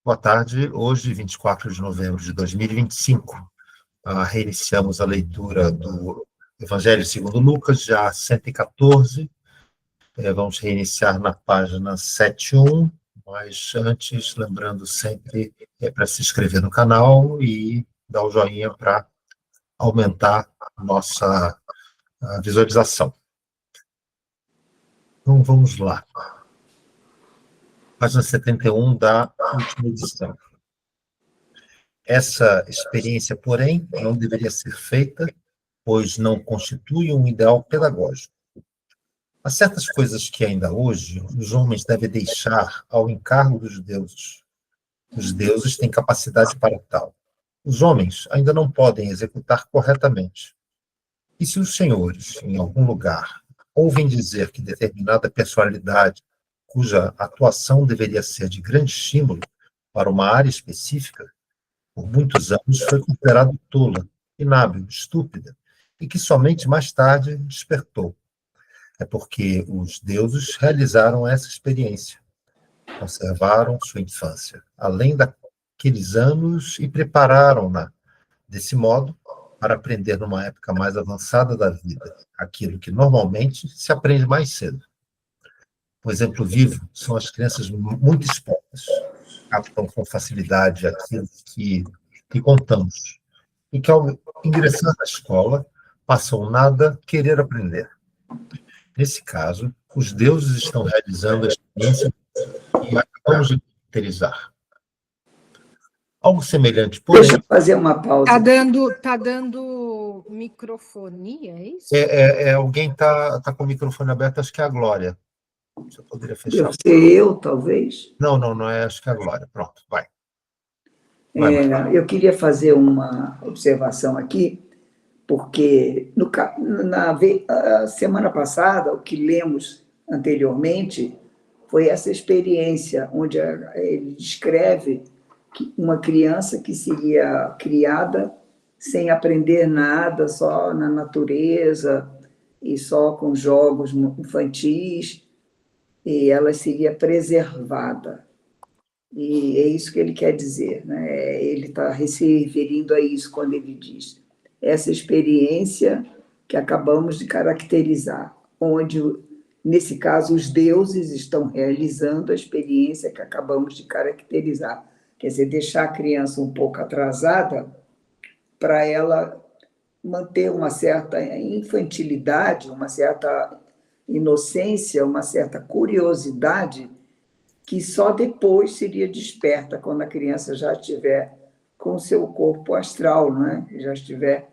Boa tarde. Hoje, 24 de novembro de 2025, reiniciamos a leitura do Evangelho segundo Lucas, já 114. Vamos reiniciar na página 71, mas antes, lembrando sempre, para se inscrever no canal e dar o joinha para aumentar a nossa visualização. Então, vamos lá. Página 71 da última edição. Essa experiência, porém, não deveria ser feita, pois não constitui um ideal pedagógico. Há certas coisas que ainda hoje os homens devem deixar ao encargo dos deuses. Os deuses têm capacidade para tal. Os homens ainda não podem executar corretamente. E se os senhores, em algum lugar, ouvem dizer que determinada personalidade, cuja atuação deveria ser de grande estímulo para uma área específica, por muitos anos foi considerado tola, inábil, estúpida, e que somente mais tarde despertou. É porque os deuses realizaram essa experiência, conservaram sua infância, além daqueles anos, e prepararam-na, desse modo, para aprender numa época mais avançada da vida, aquilo que normalmente se aprende mais cedo. Um exemplo vivo são as crianças muito expostas, captam com facilidade aquilo que contamos, e que, ao ingressar na escola, passam nada querer aprender. Nesse caso, os deuses estão realizando a experiência e acabamos de caracterizar. Algo semelhante, porém... Deixa eu fazer uma pausa. Tá dando microfonia, é isso? Alguém tá com o microfone aberto, acho que é a Glória. Você poderia fechar. Deve ser eu, talvez. Não é, acho que é a Glória. Pronto, vai. Eu queria fazer uma observação aqui, porque na semana passada, o que lemos anteriormente foi essa experiência, onde ele descreve uma criança que seria criada sem aprender nada, só na natureza e só com jogos infantis, e ela seria preservada. E é isso que ele quer dizer, né? Ele está se referindo a isso quando ele diz essa experiência que acabamos de caracterizar, onde, nesse caso, os deuses estão realizando a experiência que acabamos de caracterizar. Quer dizer, deixar a criança um pouco atrasada para ela manter uma certa infantilidade, uma certa inocência, uma certa curiosidade, que só depois seria desperta, quando a criança já estiver com o seu corpo astral, né? Já estiver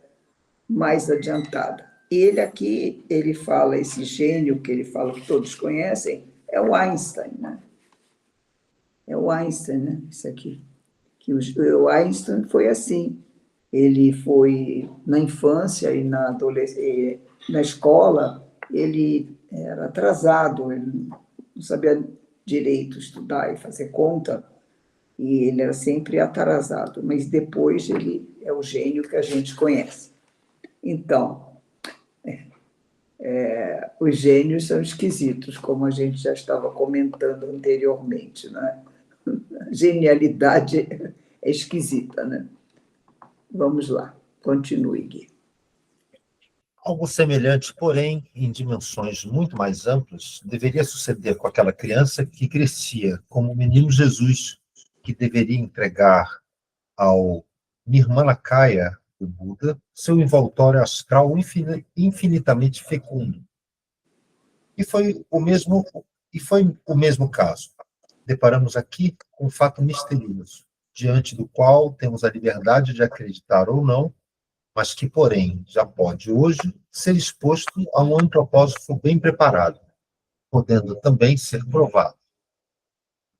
mais adiantada. Ele aqui, ele fala, esse gênio que ele fala, que todos conhecem, é o Einstein, né? É o Einstein, né? Isso aqui. Que o Einstein foi assim. Ele foi, na infância e na adolescência, na escola, ele era atrasado, ele não sabia direito estudar e fazer conta, e ele era sempre atrasado, mas depois ele é o gênio que a gente conhece. Então, os gênios são esquisitos, como a gente já estava comentando anteriormente, né? A genialidade é esquisita, né? Vamos lá, continue, Gui. Algo semelhante, porém, em dimensões muito mais amplas, deveria suceder com aquela criança que crescia como o menino Jesus, que deveria entregar ao Nirmanakaya, o Buda, seu envoltório astral infinitamente fecundo. E foi o mesmo caso. Deparamos aqui com um fato misterioso, diante do qual temos a liberdade de acreditar ou não, mas que, porém, já pode hoje ser exposto a um antropósofo bem preparado, podendo também ser provado.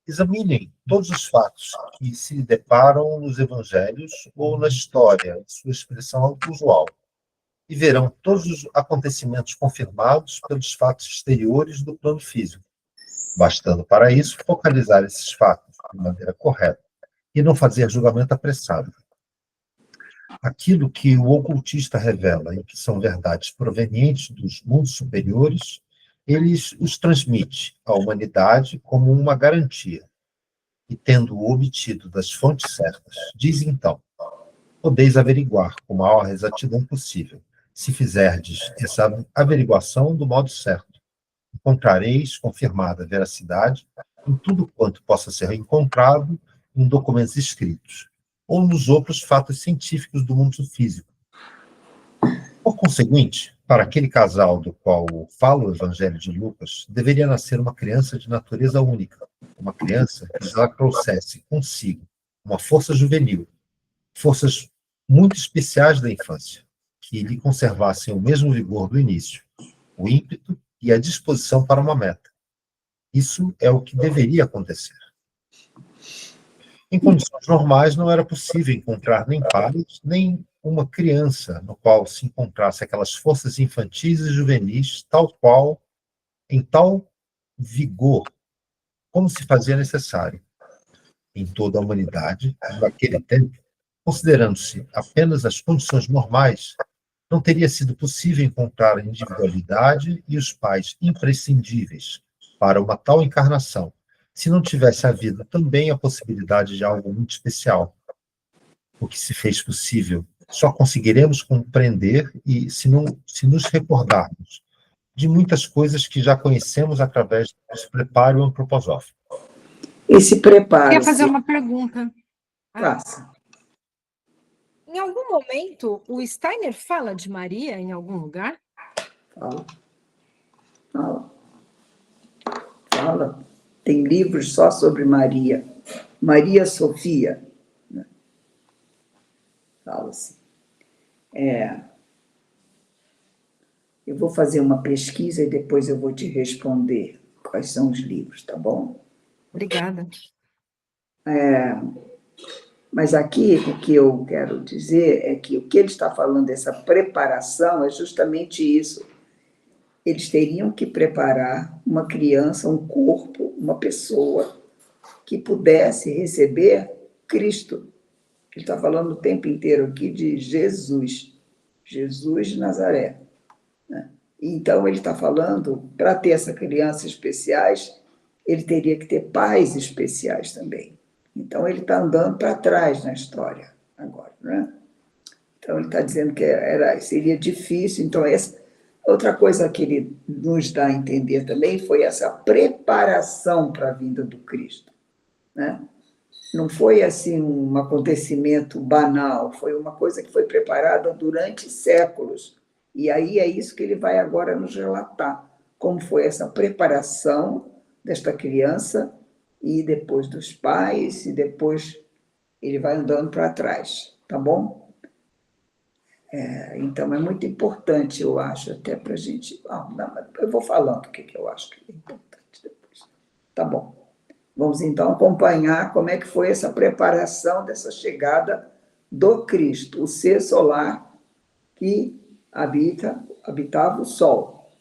Examinem todos os fatos que se deparam nos evangelhos ou na história, em sua expressão usual, e verão todos os acontecimentos confirmados pelos fatos exteriores do plano físico, bastando para isso focalizar esses fatos de maneira correta e não fazer julgamento apressado. Aquilo que o ocultista revela e que são verdades provenientes dos mundos superiores, ele os transmite à humanidade como uma garantia. e tendo-o obtido das fontes certas, diz então: podeis averiguar com a maior exatidão possível, se fizerdes essa averiguação do modo certo. Encontrareis confirmada a veracidade em tudo quanto possa ser encontrado em documentos escritos, ou nos outros fatos científicos do mundo físico. Por conseguinte, para aquele casal do qual fala o Evangelho de Lucas, deveria nascer uma criança de natureza única, uma criança que já trouxesse consigo uma força juvenil, forças muito especiais da infância, que lhe conservassem o mesmo vigor do início, o ímpeto e a disposição para uma meta. Isso é o que deveria acontecer. Em condições normais, não era possível encontrar nem pares, nem uma criança no qual se encontrasse aquelas forças infantis e juvenis, em tal vigor, como se fazia necessário. Em toda a humanidade, naquele tempo, considerando-se apenas as condições normais, não teria sido possível encontrar a individualidade e os pais imprescindíveis para uma tal encarnação, se não tivesse havido também a possibilidade de algo muito especial. O que se fez possível só conseguiremos compreender se nos recordarmos de muitas coisas que já conhecemos através desse preparo antroposófico. Esse preparo... Queria fazer uma pergunta. Faça. Em algum momento, o Steiner fala de Maria em algum lugar? Fala. Tem livros só sobre Maria. Maria Sofia. Fala assim. Eu vou fazer uma pesquisa e depois eu vou te responder quais são os livros, tá bom? Obrigada. Mas aqui o que eu quero dizer é que o que ele está falando dessa preparação é justamente isso. Eles teriam que preparar uma criança, um corpo, uma pessoa que pudesse receber Cristo. Ele está falando o tempo inteiro aqui de Jesus, Jesus de Nazaré. Então, ele está falando, para ter essa criança especiais, ele teria que ter pais especiais também. Então, ele está andando para trás na história agora, né? Então, ele está dizendo que seria difícil. Então, outra coisa que ele nos dá a entender também foi essa preparação para a vinda do Cristo, né? Não foi assim um acontecimento banal, foi uma coisa que foi preparada durante séculos. E aí é isso que ele vai agora nos relatar, como foi essa preparação desta criança e depois dos pais, e depois ele vai andando para trás, tá bom? Então, é muito importante, eu acho, até para a gente... eu vou falando o que eu acho que é importante depois. Tá bom. Vamos, então, acompanhar como é que foi essa preparação dessa chegada do Cristo, o ser solar que habitava o Sol.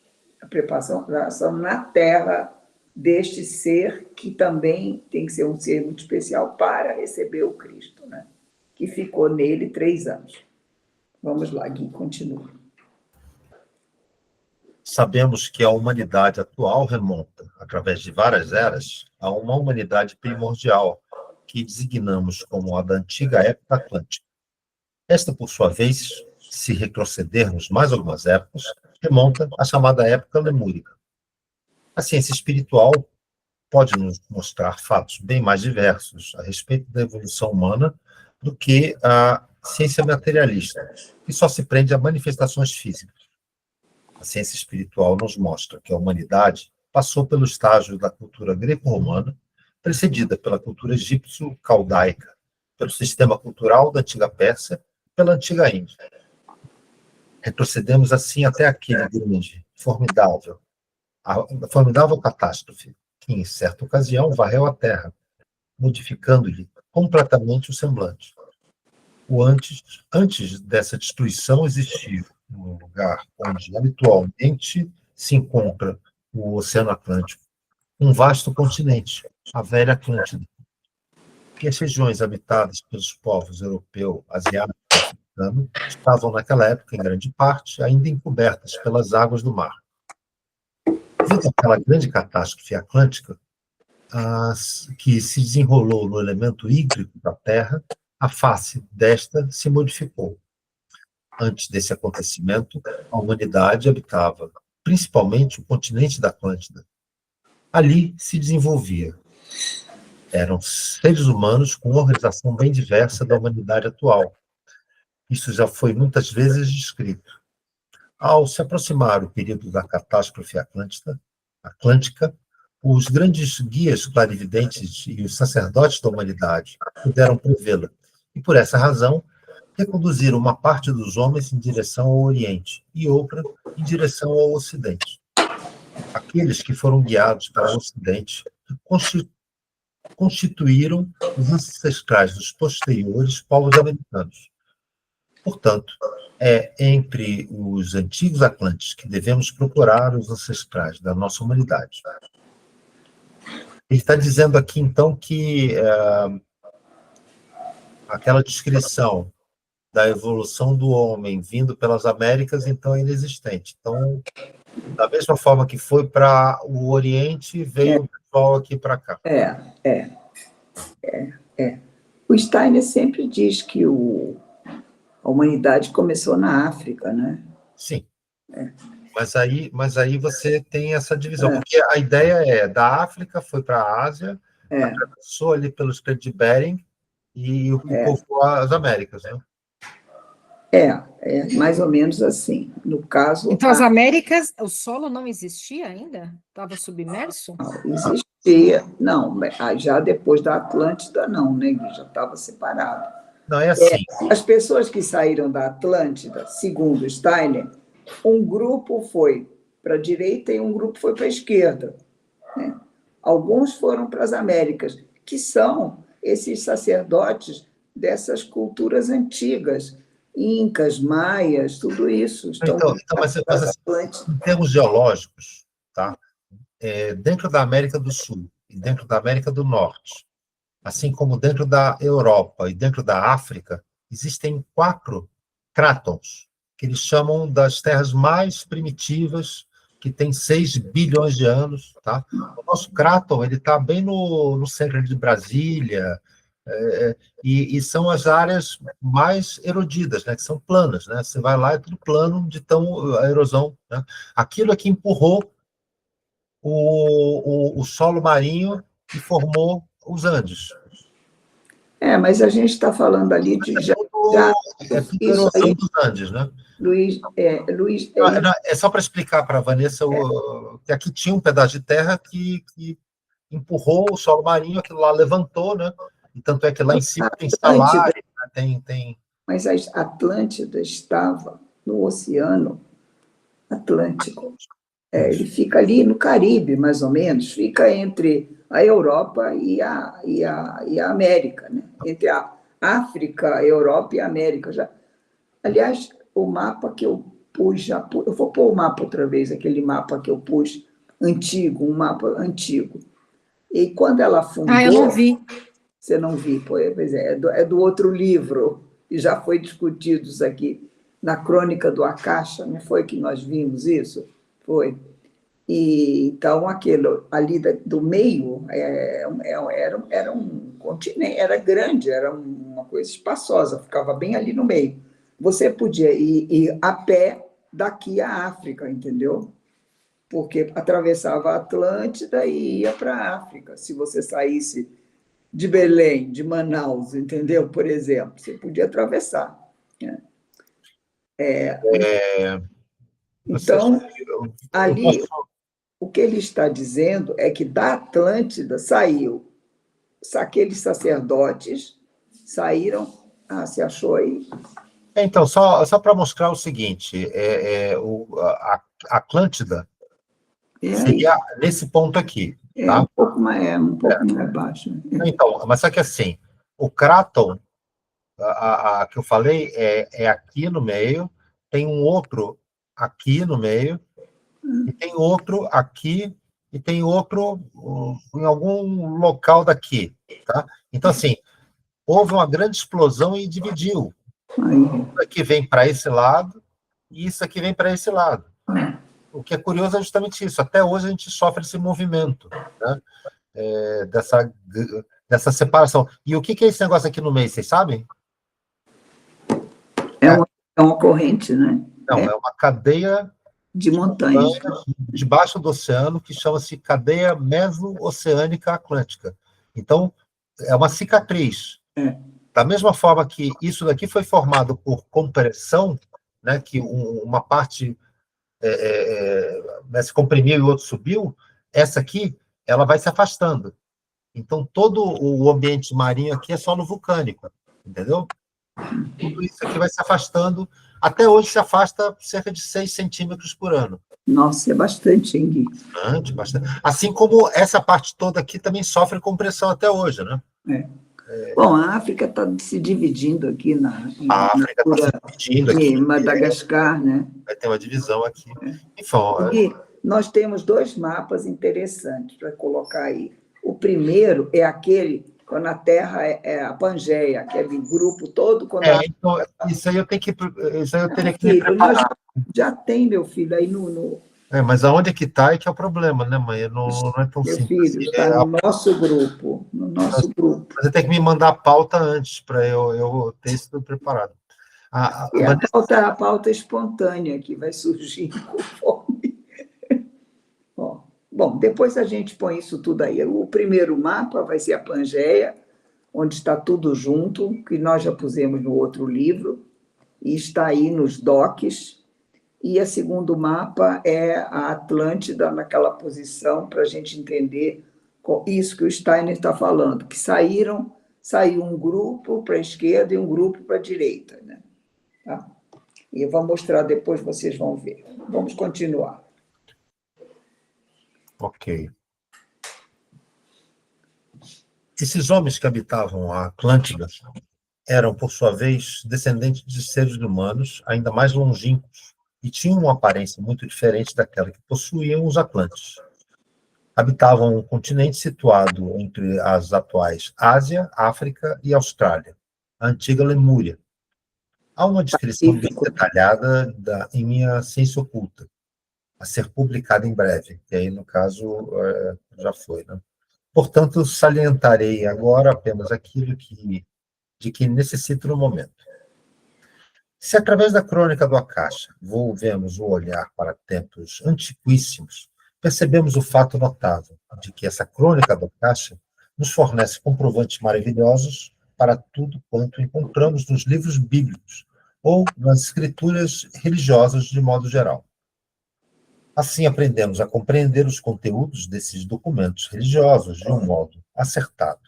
A preparação na Terra deste ser que também tem que ser um ser muito especial para receber o Cristo, né? Que ficou nele 3 anos. Vamos lá, Gui, continua. Sabemos que a humanidade atual remonta, através de várias eras, a uma humanidade primordial, que designamos como a da antiga época atlântica. Esta, por sua vez, se retrocedermos mais algumas épocas, remonta à chamada época lemúrica. A ciência espiritual pode nos mostrar fatos bem mais diversos a respeito da evolução humana do que a ciência materialista, que só se prende a manifestações físicas. A ciência espiritual nos mostra que a humanidade passou pelo estágio da cultura greco-romana, precedida pela cultura egípcio-caldaica, pelo sistema cultural da antiga Pérsia e pela antiga Índia. Retrocedemos assim até aquele grande, formidável catástrofe, que em certa ocasião varreu a Terra, modificando-lhe completamente o semblante. Antes dessa destruição existia um lugar onde habitualmente se encontra o Oceano Atlântico, um vasto continente, a velha Atlântida, e as regiões habitadas pelos povos europeu, asiático e africano estavam naquela época, em grande parte, ainda encobertas pelas águas do mar. Devido àquela grande catástrofe atlântica, que se desenrolou no elemento hídrico da Terra, a face desta se modificou. Antes desse acontecimento, a humanidade habitava principalmente o continente da Atlântida. Ali se desenvolvia. Eram seres humanos com organização bem diversa da humanidade atual. Isso já foi muitas vezes descrito. Ao se aproximar o período da catástrofe atlântica, os grandes guias clarividentes e os sacerdotes da humanidade puderam prevê-la, e por essa razão reconduziram uma parte dos homens em direção ao Oriente e outra em direção ao Ocidente. Aqueles que foram guiados para o Ocidente constituíram os ancestrais dos posteriores povos americanos. Portanto, é entre os antigos Atlantes que devemos procurar os ancestrais da nossa humanidade. Ele está dizendo aqui, então, que aquela descrição da evolução do homem vindo pelas Américas, então, é inexistente. Então, da mesma forma que foi para o Oriente, veio o pessoal aqui para cá. O Steiner sempre diz que a humanidade começou na África, né? Sim. Mas aí você tem essa divisão, porque a ideia é da África, foi para a Ásia, atravessou ali pelo Estreito de Bering e povoou as Américas, né? É mais ou menos assim. No caso... Então, as Américas, o solo não existia ainda? Estava submerso? Não, existia. Não, já depois da Atlântida, não, né? Já estava separado. Não, é assim. As pessoas que saíram da Atlântida, segundo Steiner, um grupo foi para a direita e um grupo foi para a esquerda, né? Alguns foram para as Américas, que são esses sacerdotes dessas culturas antigas, incas, maias, tudo isso. Mas em termos geológicos, tá? Dentro da América do Sul e dentro da América do Norte, assim como dentro da Europa e dentro da África, existem 4 crátons, que eles chamam das terras mais primitivas, que tem 6 bilhões de anos. Tá? O nosso cráton está bem no centro de Brasília, e são as áreas mais erodidas, né, que são planas. Né? Você vai lá, é tudo plano de tão a erosão. Né? Aquilo é que empurrou o solo marinho e formou os Andes. Mas a gente está falando ali de tudo erosão aí, dos Andes, né? Luiz, é só para explicar para a Vanessa que aqui tinha um pedaço de terra que empurrou o solo marinho, aquilo lá levantou, né? E tanto é que lá em cima tem salário, tem... Mas a Atlântida estava no Oceano Atlântico. Ele fica ali no Caribe, mais ou menos, fica entre a Europa e a América, né? Entre a África, a Europa e a América. Aliás, o mapa que eu pus, eu vou pôr o mapa outra vez, aquele mapa que eu pus antigo, um mapa antigo. E quando ela afundou... eu não vi. Você não viu? Pois é do outro livro, e já foi discutido isso aqui, na Crônica do Akasha, não foi que nós vimos isso? Foi. E, então, aquilo ali do meio era um continente, era grande, era uma coisa espaçosa, ficava bem ali no meio. Você podia ir a pé daqui à África, entendeu? Porque atravessava a Atlântida e ia para a África. Se você saísse de Belém, de Manaus, entendeu? Por exemplo, você podia atravessar. Né? Então, ali, o que ele está dizendo é que da Atlântida saiu, aqueles sacerdotes saíram... você achou aí? Então, só para mostrar o seguinte, a Atlântida seria nesse ponto aqui. Tá? Um pouco mais baixo. Então, mas só que assim, o cráton, que eu falei, é aqui no meio, tem um outro aqui no meio, e tem outro aqui, e tem outro em algum local daqui. Tá? Então, assim, houve uma grande explosão e dividiu. Isso aqui vem para esse lado, e isso aqui vem para esse lado. O que é curioso é justamente isso. Até hoje a gente sofre esse movimento. Né? dessa separação. E o que é esse negócio aqui no meio, vocês sabem? É uma corrente, né? Não, é uma cadeia de montanhas debaixo do oceano que chama-se cadeia meso-oceânica atlântica. Então, é uma cicatriz. Da mesma forma que isso daqui foi formado por compressão, né, que uma parte se comprimiu e o outro subiu, essa aqui ela vai se afastando. Então, todo o ambiente marinho aqui é solo vulcânico, entendeu? Tudo isso aqui vai se afastando. Até hoje se afasta cerca de 6 centímetros por ano. Nossa, é bastante, hein, Gui? Bastante. Assim como essa parte toda aqui também sofre compressão até hoje, né? Bom, a África está se dividindo aqui a África está se dividindo aqui. Em Madagascar, né? Vai ter uma divisão aqui. Enfim, Gui, nós temos 2 mapas interessantes para colocar aí. O primeiro é aquele quando a Terra é a Pangeia, aquele grupo todo. Então, isso aí eu tenho que. Isso aí eu teria que me preparar. Já tem, meu filho, aí no. Mas aonde é que está é que é o problema, né, mãe? Não é tão meu simples. Meu filho, está no nosso grupo. No nosso grupo. Você tem que me mandar a pauta antes, para eu ter isso tudo preparado. A pauta espontânea que vai surgir conforme. Bom, depois a gente põe isso tudo aí. O primeiro mapa vai ser a Pangeia, onde está tudo junto, que nós já pusemos no outro livro, e está aí nos docs. E o segundo mapa é a Atlântida, naquela posição, para a gente entender isso que o Steiner está falando, que saiu um grupo para a esquerda e um grupo para a direita. Né? Tá? E eu vou mostrar depois, vocês vão ver. Vamos continuar. Ok. Esses homens que habitavam a Atlântida eram, por sua vez, descendentes de seres humanos ainda mais longínquos e tinham uma aparência muito diferente daquela que possuíam os Atlantes. Habitavam um continente situado entre as atuais Ásia, África e Austrália, a antiga Lemúria. Há uma descrição bem detalhada em minha Ciência Oculta, a ser publicada em breve, que aí, no caso, já foi. Né? Portanto, salientarei agora apenas aquilo de que necessito no momento. Se, através da crônica do Akasha, volvemos o olhar para tempos antiquíssimos, percebemos o fato notável de que essa crônica do Akasha nos fornece comprovantes maravilhosos para tudo quanto encontramos nos livros bíblicos ou nas escrituras religiosas de modo geral. Assim, aprendemos a compreender os conteúdos desses documentos religiosos de um modo acertado.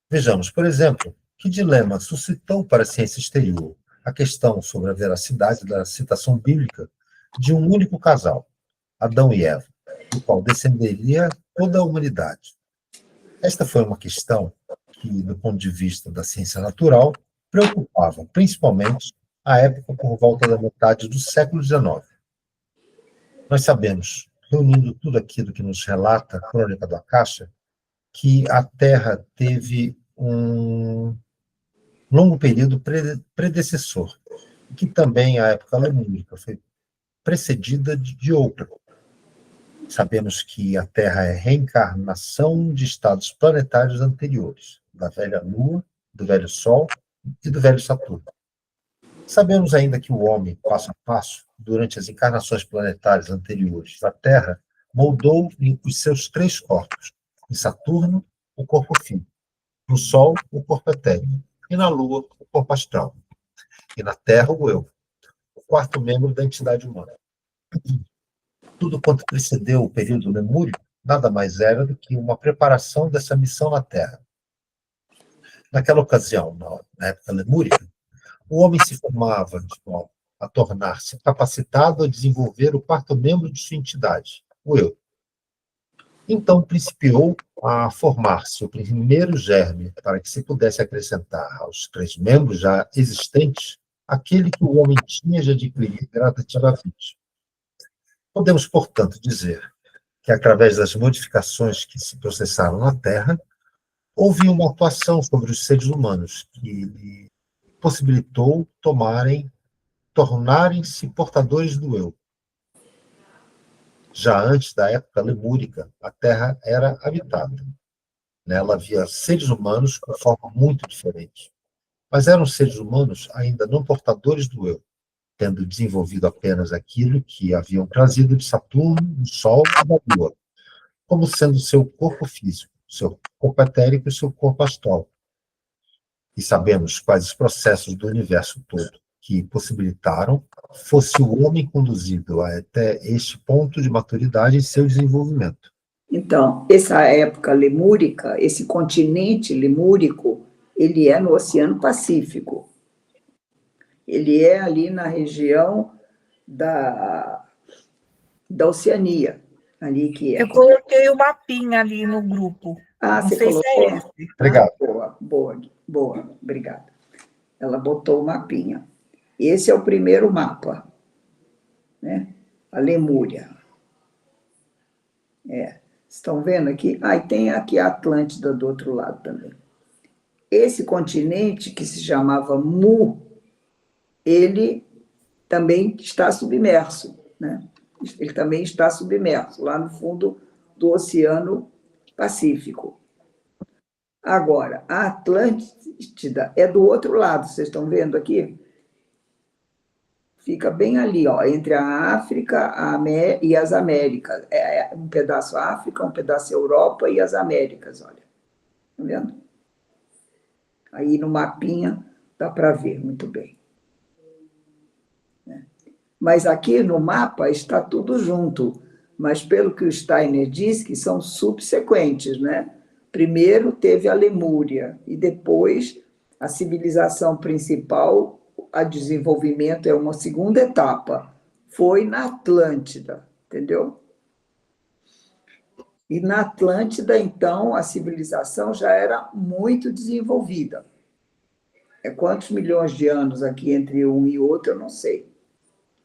Vejamos, por exemplo, que dilema suscitou para a ciência exterior a questão sobre a veracidade da citação bíblica de um único casal, Adão e Eva, do qual descenderia toda a humanidade. Esta foi uma questão que, do ponto de vista da ciência natural, preocupava principalmente a época por volta da metade do século XIX. Nós sabemos, reunindo tudo aquilo que nos relata a crônica do Akasha, que a Terra teve um longo período predecessor, que também a época lemúrica foi precedida de outra. Sabemos que a Terra é reencarnação de estados planetários anteriores, da velha Lua, do velho Sol e do velho Saturno. Sabemos ainda que o homem, passo a passo, durante as encarnações planetárias anteriores da Terra, moldou os seus 3 corpos. Em Saturno, o corpo físico. No Sol, o corpo etéreo. E na Lua, o corpo astral. E na Terra, o eu, o 4º membro da entidade humana. Tudo quanto precedeu o período lemúrico nada mais era do que uma preparação dessa missão na Terra. Naquela ocasião, na época lemúrica, o homem se formava de modo a tornar-se capacitado a desenvolver o 4º membro de sua entidade, o eu. Então, principiou a formar-se o primeiro germe para que se pudesse acrescentar aos 3 membros já existentes aquele que o homem tinha de adquirir gradativamente. Podemos, portanto, dizer que, através das modificações que se processaram na Terra, houve uma atuação sobre os seres humanos que possibilitou tornarem-se portadores do eu. Já antes da época lemúrica, a Terra era habitada. Nela havia seres humanos com forma muito diferente. Mas eram seres humanos ainda não portadores do eu, tendo desenvolvido apenas aquilo que haviam trazido de Saturno, do Sol e da Lua, como sendo seu corpo físico, seu corpo etérico e seu corpo astral. E sabemos quais os processos do universo todo que possibilitaram fosse o homem conduzido até este ponto de maturidade em seu desenvolvimento. Então, essa época lemúrica, esse continente lemúrico, ele é no Oceano Pacífico. Ele é ali na região da Oceania, ali que é. Eu coloquei o mapinha ali no grupo. Ah, Não você sei se é colocou? esse. Obrigado. Boa, obrigada. Ela botou o mapinha. Esse é o primeiro mapa, né? A Lemúria. Estão vendo aqui? Ah, e tem aqui a Atlântida do outro lado também. Esse continente, que se chamava Mu, ele também está submerso, né? Ele também está submerso, lá no fundo do Oceano Pacífico. Agora, a Atlântida é do outro lado, vocês estão vendo aqui? Fica bem ali, ó, entre a África e as Américas. É um pedaço África, um pedaço Europa e as Américas, olha. Tá vendo? Aí no mapinha dá para ver muito bem. Mas aqui no mapa está tudo junto. Mas pelo que o Steiner diz, que são subsequentes, né? Primeiro teve a Lemúria e depois a civilização principal, a desenvolvimento é uma segunda etapa. Foi na Atlântida, entendeu? E na Atlântida, então, a civilização já era muito desenvolvida. Quantos milhões de anos aqui entre um e outro, eu não sei.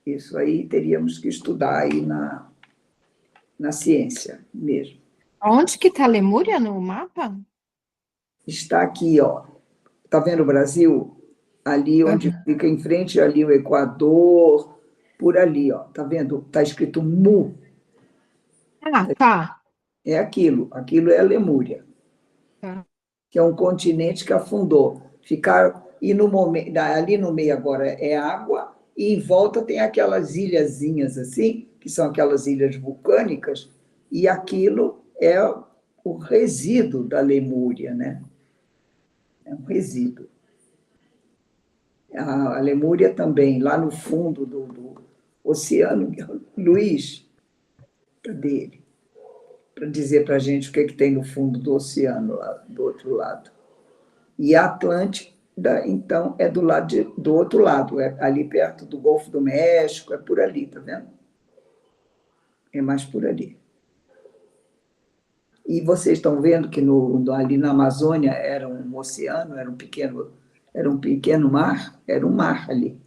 Isso aí teríamos que estudar aí na ciência mesmo. Onde que está a Lemúria no mapa? Está aqui, ó. Está vendo o Brasil? Ali onde fica em frente ali o Equador, por ali, ó. Está vendo? Está escrito Mu. Ah, tá. É aquilo é a Lemúria. Que é um continente que afundou. E ali no meio agora é água, e em volta tem aquelas ilhazinhas assim, que são aquelas ilhas vulcânicas, e aquilo é o resíduo da Lemúria, né? É um resíduo. A Lemúria também, lá no fundo do oceano. Luiz, cadê ele? Para dizer para a gente o que tem no fundo do oceano, lá do outro lado. E a Atlântida, então, é do outro lado, é ali perto do Golfo do México, é por ali, tá vendo? É mais por ali. E vocês estão vendo que ali na Amazônia era um oceano, era um pequeno mar, era um mar ali.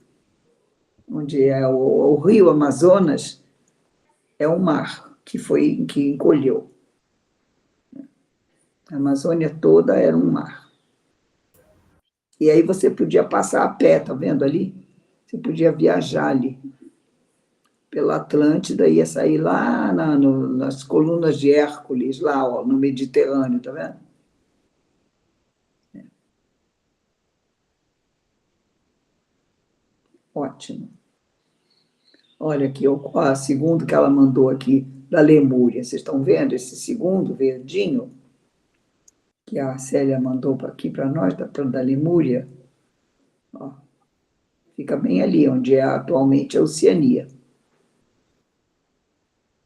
Onde é o rio Amazonas, é um mar que encolheu. A Amazônia toda era um mar. E aí você podia passar a pé, tá vendo ali? Você podia viajar ali pela Atlântida, ia sair lá nas colunas de Hércules, lá ó, no Mediterrâneo, tá vendo? Ótimo. Olha aqui, o segundo que ela mandou aqui, da Lemúria. Vocês estão vendo esse segundo verdinho? Que a Célia mandou aqui para nós, da Lemúria. Ó, fica bem ali, onde é atualmente a Oceania.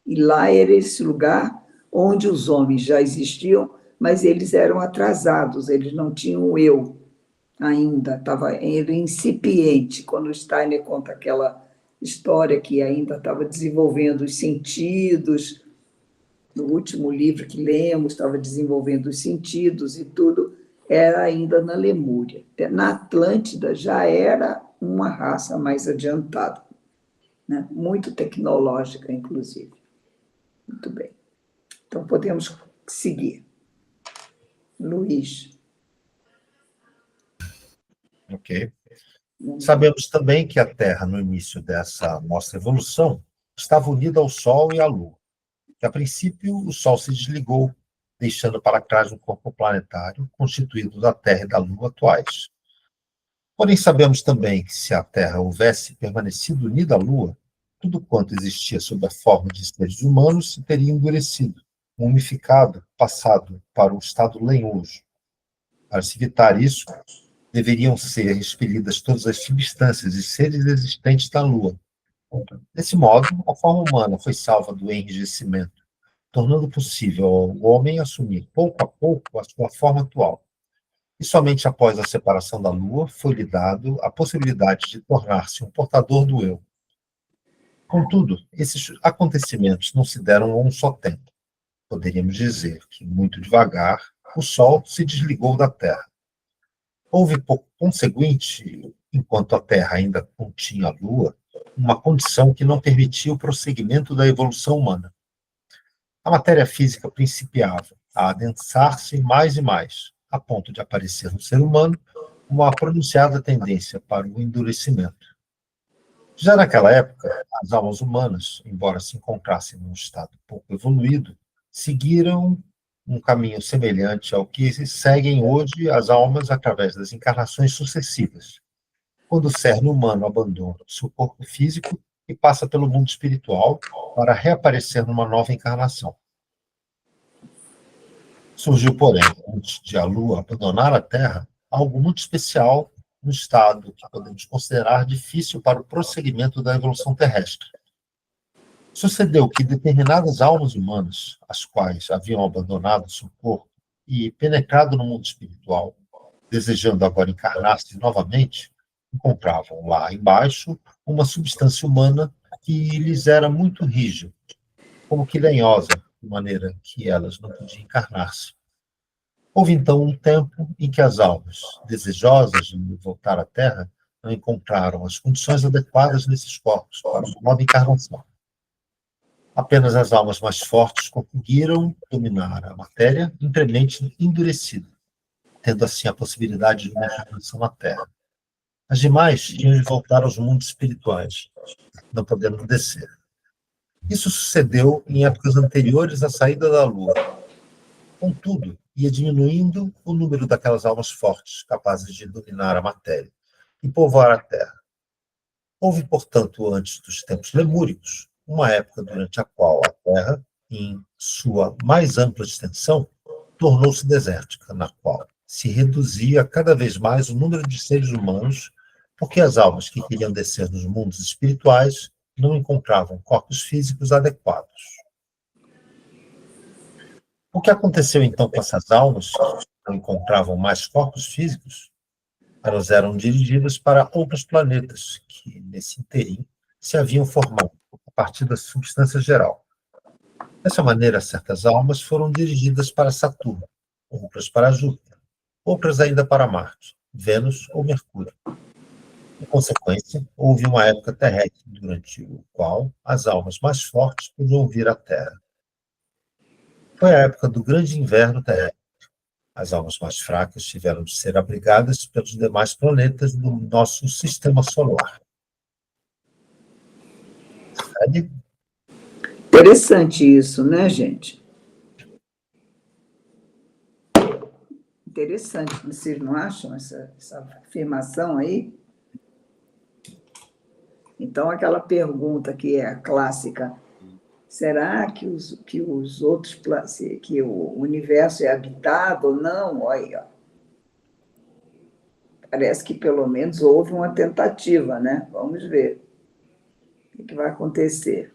E lá era esse lugar onde os homens já existiam, mas eles eram atrasados, eles não tinham o eu ainda, era incipiente. Quando o Steiner conta aquela história que ainda estava desenvolvendo os sentidos, no último livro que lemos, estava desenvolvendo os sentidos e tudo, era ainda na Lemúria. Na Atlântida já era uma raça mais adiantada, né? Muito tecnológica, inclusive. Muito bem. Então, podemos seguir. Luiz. Ok. Sabemos também que a Terra, no início dessa nossa evolução, estava unida ao Sol e à Lua, que, a princípio, o Sol se desligou, deixando para trás um corpo planetário constituído da Terra e da Lua atuais. Porém, sabemos também que, se a Terra houvesse permanecido unida à Lua, tudo quanto existia sob a forma de seres humanos se teria endurecido, mumificado, passado para um estado lenhoso. Para se evitar isso, deveriam ser expelidas todas as substâncias e seres existentes da Lua. Desse modo, a forma humana foi salva do enrijecimento, tornando possível ao homem assumir, pouco a pouco, a sua forma atual. E somente após a separação da Lua foi-lhe dado a possibilidade de tornar-se um portador do eu. Contudo, esses acontecimentos não se deram a um só tempo. Poderíamos dizer que, muito devagar, o Sol se desligou da Terra. Houve, por conseguinte, enquanto a Terra ainda continha a Lua, uma condição que não permitia o prosseguimento da evolução humana. A matéria física principiava a adensar-se mais e mais, a ponto de aparecer no ser humano uma pronunciada tendência para o endurecimento. Já naquela época, as almas humanas, embora se encontrassem num estado pouco evoluído, seguiram um caminho semelhante ao que seguem hoje as almas através das encarnações sucessivas, quando o cerne humano abandona o seu corpo físico e passa pelo mundo espiritual para reaparecer numa nova encarnação. Surgiu, porém, antes de a Lua abandonar a Terra, algo muito especial no estado que podemos considerar difícil para o prosseguimento da evolução terrestre. Sucedeu que determinadas almas humanas, as quais haviam abandonado seu corpo e penetrado no mundo espiritual, desejando agora encarnar-se novamente, encontravam lá embaixo uma substância humana que lhes era muito rígida, como que lenhosa, de maneira que elas não podiam encarnar-se. Houve então um tempo em que as almas, desejosas de voltar à Terra, não encontraram as condições adequadas nesses corpos para uma nova encarnação. Apenas as almas mais fortes conseguiram dominar a matéria impremente endurecida, tendo assim a possibilidade de uma encarnação na Terra. As demais tinham de voltar aos mundos espirituais, não podendo descer. Isso sucedeu em épocas anteriores à saída da Lua. Contudo, ia diminuindo o número daquelas almas fortes, capazes de dominar a matéria e povoar a Terra. Houve, portanto, antes dos tempos lemúricos, uma época durante a qual a Terra, em sua mais ampla extensão, tornou-se desértica, na qual se reduzia cada vez mais o número de seres humanos, porque as almas que queriam descer nos mundos espirituais não encontravam corpos físicos adequados. O que aconteceu então com essas almas que não encontravam mais corpos físicos? Elas eram dirigidas para outros planetas que, nesse interim, se haviam formado a partir da substância geral. Dessa maneira, certas almas foram dirigidas para Saturno, outras para Júpiter, outras ainda para Marte, Vênus ou Mercúrio. Em consequência, houve uma época terrestre durante a qual as almas mais fortes podiam vir à Terra. Foi a época do grande inverno terrestre. As almas mais fracas tiveram de ser abrigadas pelos demais planetas do nosso sistema solar. Sabe? Interessante isso, né, gente? Interessante, vocês não acham essa afirmação aí? Então, aquela pergunta que é a clássica, será que os outros, que o universo é habitado ou não? Olha, parece que pelo menos houve uma tentativa, né? Vamos ver o que vai acontecer.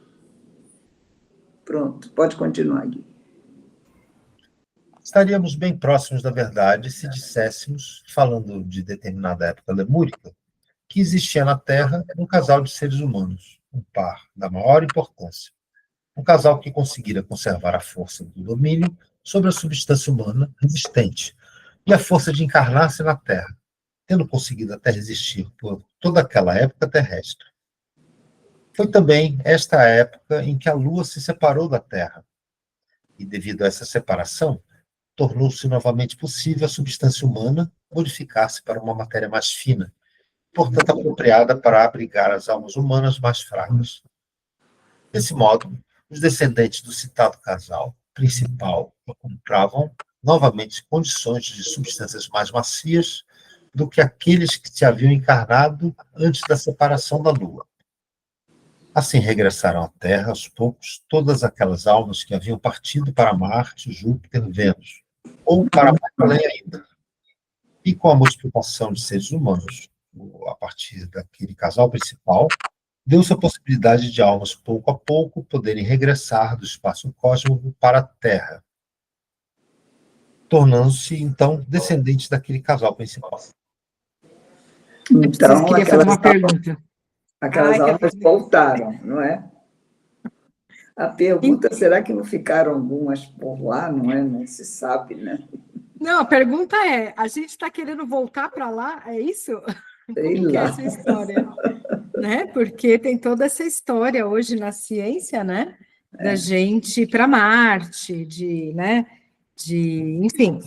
Pronto, pode continuar, Gui. Estaríamos bem próximos da verdade se disséssemos, falando de determinada época lemúrica, que existia na Terra um casal de seres humanos, um par da maior importância. Um casal que conseguira conservar a força do domínio sobre a substância humana resistente e a força de encarnar-se na Terra, tendo conseguido até resistir por toda aquela época terrestre. Foi também esta época em que a Lua se separou da Terra, e devido a essa separação, tornou-se novamente possível a substância humana modificar-se para uma matéria mais fina, portanto apropriada para abrigar as almas humanas mais fracas. Desse modo, Os descendentes do citado casal principal encontravam novamente condições de substâncias mais macias do que aqueles que se haviam encarnado antes da separação da Lua. Assim regressaram à Terra, aos poucos, todas aquelas almas que haviam partido para Marte, Júpiter, Vênus, ou para mais além ainda. E com a multiplicação de seres humanos, a partir daquele casal principal, deu-se a possibilidade de almas, pouco a pouco, poderem regressar do espaço cósmico para a Terra, tornando-se, então, descendentes daquele casal principal. Então, Queria fazer uma pergunta. aquelas almas voltaram, não é? A pergunta, será que não ficaram algumas por lá, não é? Não se sabe, né? Não, a pergunta é, a gente está querendo voltar para lá, é isso? Sei Como que é lá. essa história? Né? Porque tem toda essa história hoje na ciência, né? Da gente ir para Marte, né? Enfim.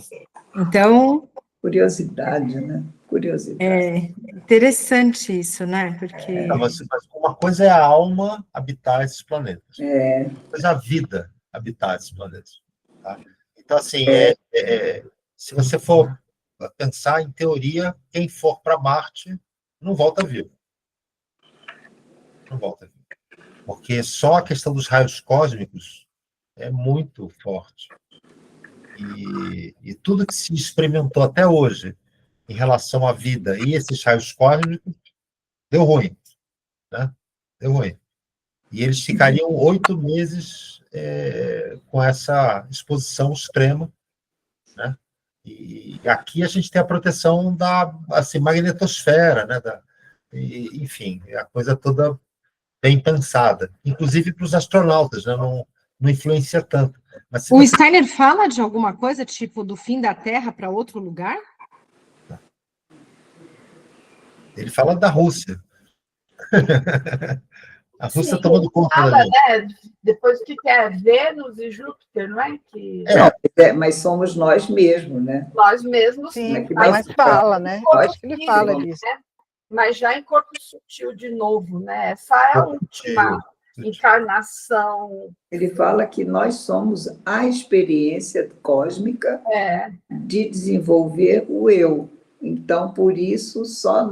Então, Curiosidade, né? Curiosidade. é interessante isso, né? Porque Mas uma coisa é a alma habitar esses planetas. Outra coisa é a vida habitar esses planetas. Tá? Então, assim, se você for pensar em teoria, quem for para Marte não volta vivo. Não volta vivo. Porque só a questão dos raios cósmicos é muito forte. E tudo que se experimentou até hoje em relação à vida e esses raios cósmicos deu ruim. Né? Deu ruim. E eles ficariam 8 meses com essa exposição extrema. Né? E aqui a gente tem a proteção da assim, magnetosfera, né? Enfim, a coisa toda bem pensada, inclusive para os astronautas, né? Não influencia tanto. Mas o Steiner fala de alguma coisa, tipo, do fim da Terra para outro lugar? Ele fala da Rússia. A Rússia Sim, tomando conta fala, da gente. né? Depois que é Vênus e Júpiter, não é? Mas somos nós mesmos, né? Nós mesmos. Sim, mas fala, né? Acho que ele fala disso. Né? Mas já em corpo sutil de novo, né? Essa é a última encarnação. Ele fala que nós somos a experiência cósmica de desenvolver o eu. Então, por isso, só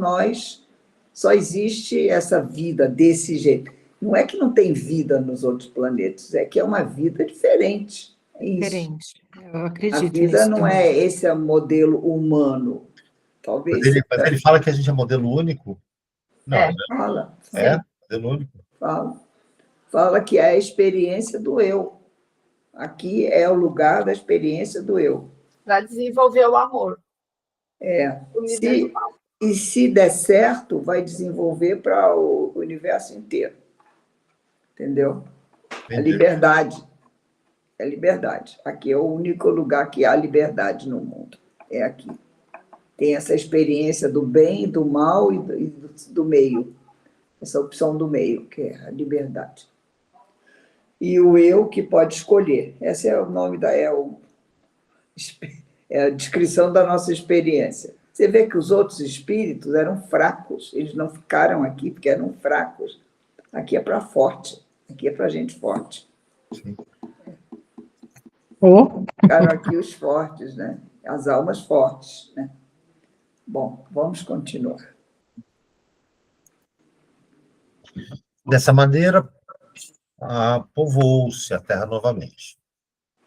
existe essa vida desse jeito. Não é que não tem vida nos outros planetas, é que é uma vida diferente. É isso. Diferente. Eu acredito. A vida não também. é esse modelo humano. Talvez. Mas ele fala que a gente é modelo único? Não, né? Fala. Modelo único. Fala que é a experiência do eu. Aqui é o lugar da experiência do eu. Para desenvolver o amor. E se der certo, vai desenvolver para o universo inteiro. Entendeu? Entendi. A liberdade. É liberdade. Aqui é o único lugar que há liberdade no mundo. É aqui. Tem essa experiência do bem, do mal e do meio. Essa opção do meio, que é a liberdade. E o eu que pode escolher. Esse é o nome é a descrição da nossa experiência. Você vê que os outros espíritos eram fracos. Eles não ficaram aqui porque eram fracos. Aqui é para forte. Aqui é para gente forte. Sim. Ficaram aqui os fortes, né? As almas fortes, né? Bom, vamos continuar. Dessa maneira, povoou-se a Terra novamente.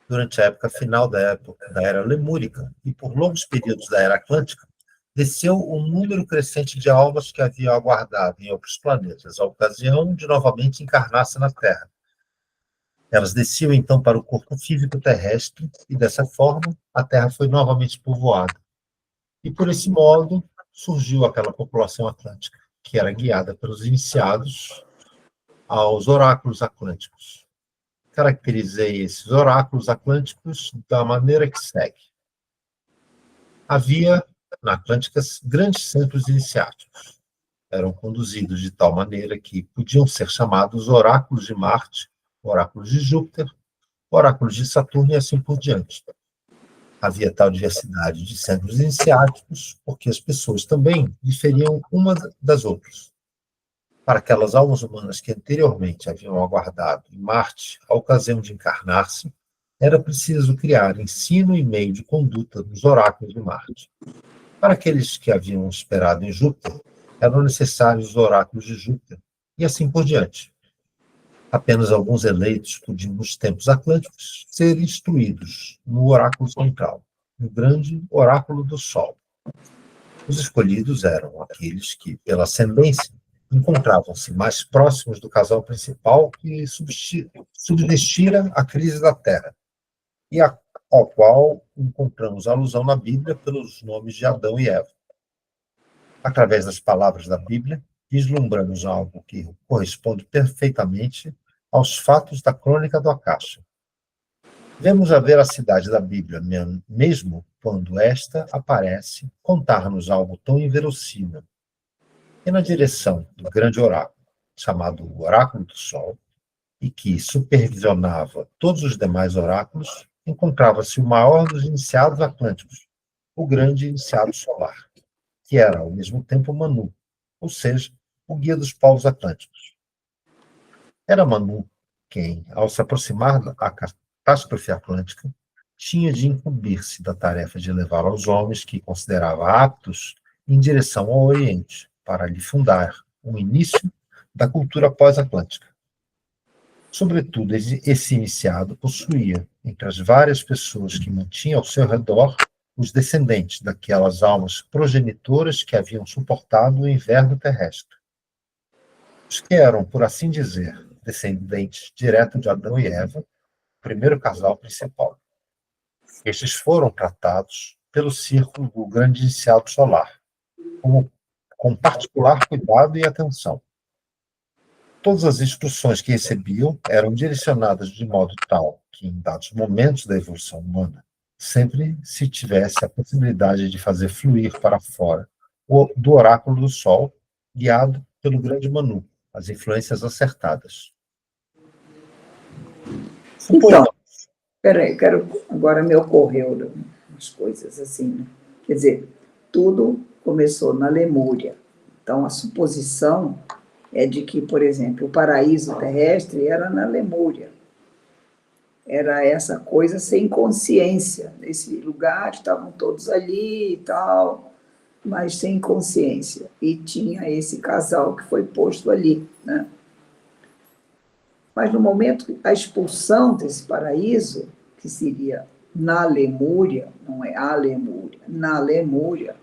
Durante a época final da Era Lemúrica e por longos períodos da Era Atlântica, desceu um número crescente de almas que haviam aguardado em outros planetas a ocasião de novamente encarnar-se na Terra. Elas desciam, então, para o corpo físico terrestre e, dessa forma, a Terra foi novamente povoada. E, por esse modo, surgiu aquela população atlântica, que era guiada pelos iniciados aos oráculos atlânticos. Caracterizei esses oráculos atlânticos da maneira que segue. Havia, na Atlântica, grandes centros iniciáticos. Eram conduzidos de tal maneira que podiam ser chamados oráculos de Marte, oráculos de Júpiter, oráculos de Saturno e assim por diante. Havia tal diversidade de centros iniciáticos porque as pessoas também diferiam umas das outras. Para aquelas almas humanas que anteriormente haviam aguardado em Marte a ocasião de encarnar-se, era preciso criar ensino e meio de conduta dos oráculos de Marte. Para aqueles que haviam esperado em Júpiter, eram necessários os oráculos de Júpiter, e assim por diante. Apenas alguns eleitos podiam, nos tempos atlânticos, ser instruídos no oráculo central, no grande oráculo do Sol. Os escolhidos eram aqueles que, pela ascendência, encontravam-se mais próximos do casal principal que subsistira a crise da Terra, e ao qual encontramos alusão na Bíblia pelos nomes de Adão e Eva. Através das palavras da Bíblia, vislumbramos algo que corresponde perfeitamente aos fatos da crônica do Akasha. Vemos a veracidade da Bíblia, mesmo quando esta aparece contar-nos algo tão inverossímil. E na direção do grande oráculo, chamado Oráculo do Sol, e que supervisionava todos os demais oráculos, encontrava-se o maior dos iniciados atlânticos, o grande iniciado solar, que era, ao mesmo tempo, Manu, ou seja, o guia dos povos atlânticos. Era Manu quem, ao se aproximar da catástrofe atlântica, tinha de incumbir-se da tarefa de levar os homens que considerava aptos em direção ao Oriente, para lhe fundar o início da cultura pós-atlântica. Sobretudo, esse iniciado possuía, entre as várias pessoas que mantinha ao seu redor, os descendentes daquelas almas progenitoras que haviam suportado o inverno terrestre. Os que eram, por assim dizer, descendentes diretos de Adão e Eva, o primeiro casal principal. Estes foram tratados pelo círculo do grande iniciado solar, com particular cuidado e atenção. Todas as instruções que recebiam eram direcionadas de modo tal que, em dados momentos da evolução humana, sempre se tivesse a possibilidade de fazer fluir para fora do oráculo do Sol, guiado pelo grande Manu, as influências acertadas. Então, peraí, agora me ocorreu umas coisas assim, né? Quer dizer, tudo começou na Lemúria. Então, a suposição é de que, por exemplo, o paraíso terrestre era na Lemúria. Era essa coisa sem consciência. Nesse lugar estavam todos ali e tal, mas sem consciência. E tinha esse casal que foi posto ali, né? Mas no momento da expulsão desse paraíso, que seria na Lemúria, não é a Lemúria, na Lemúria,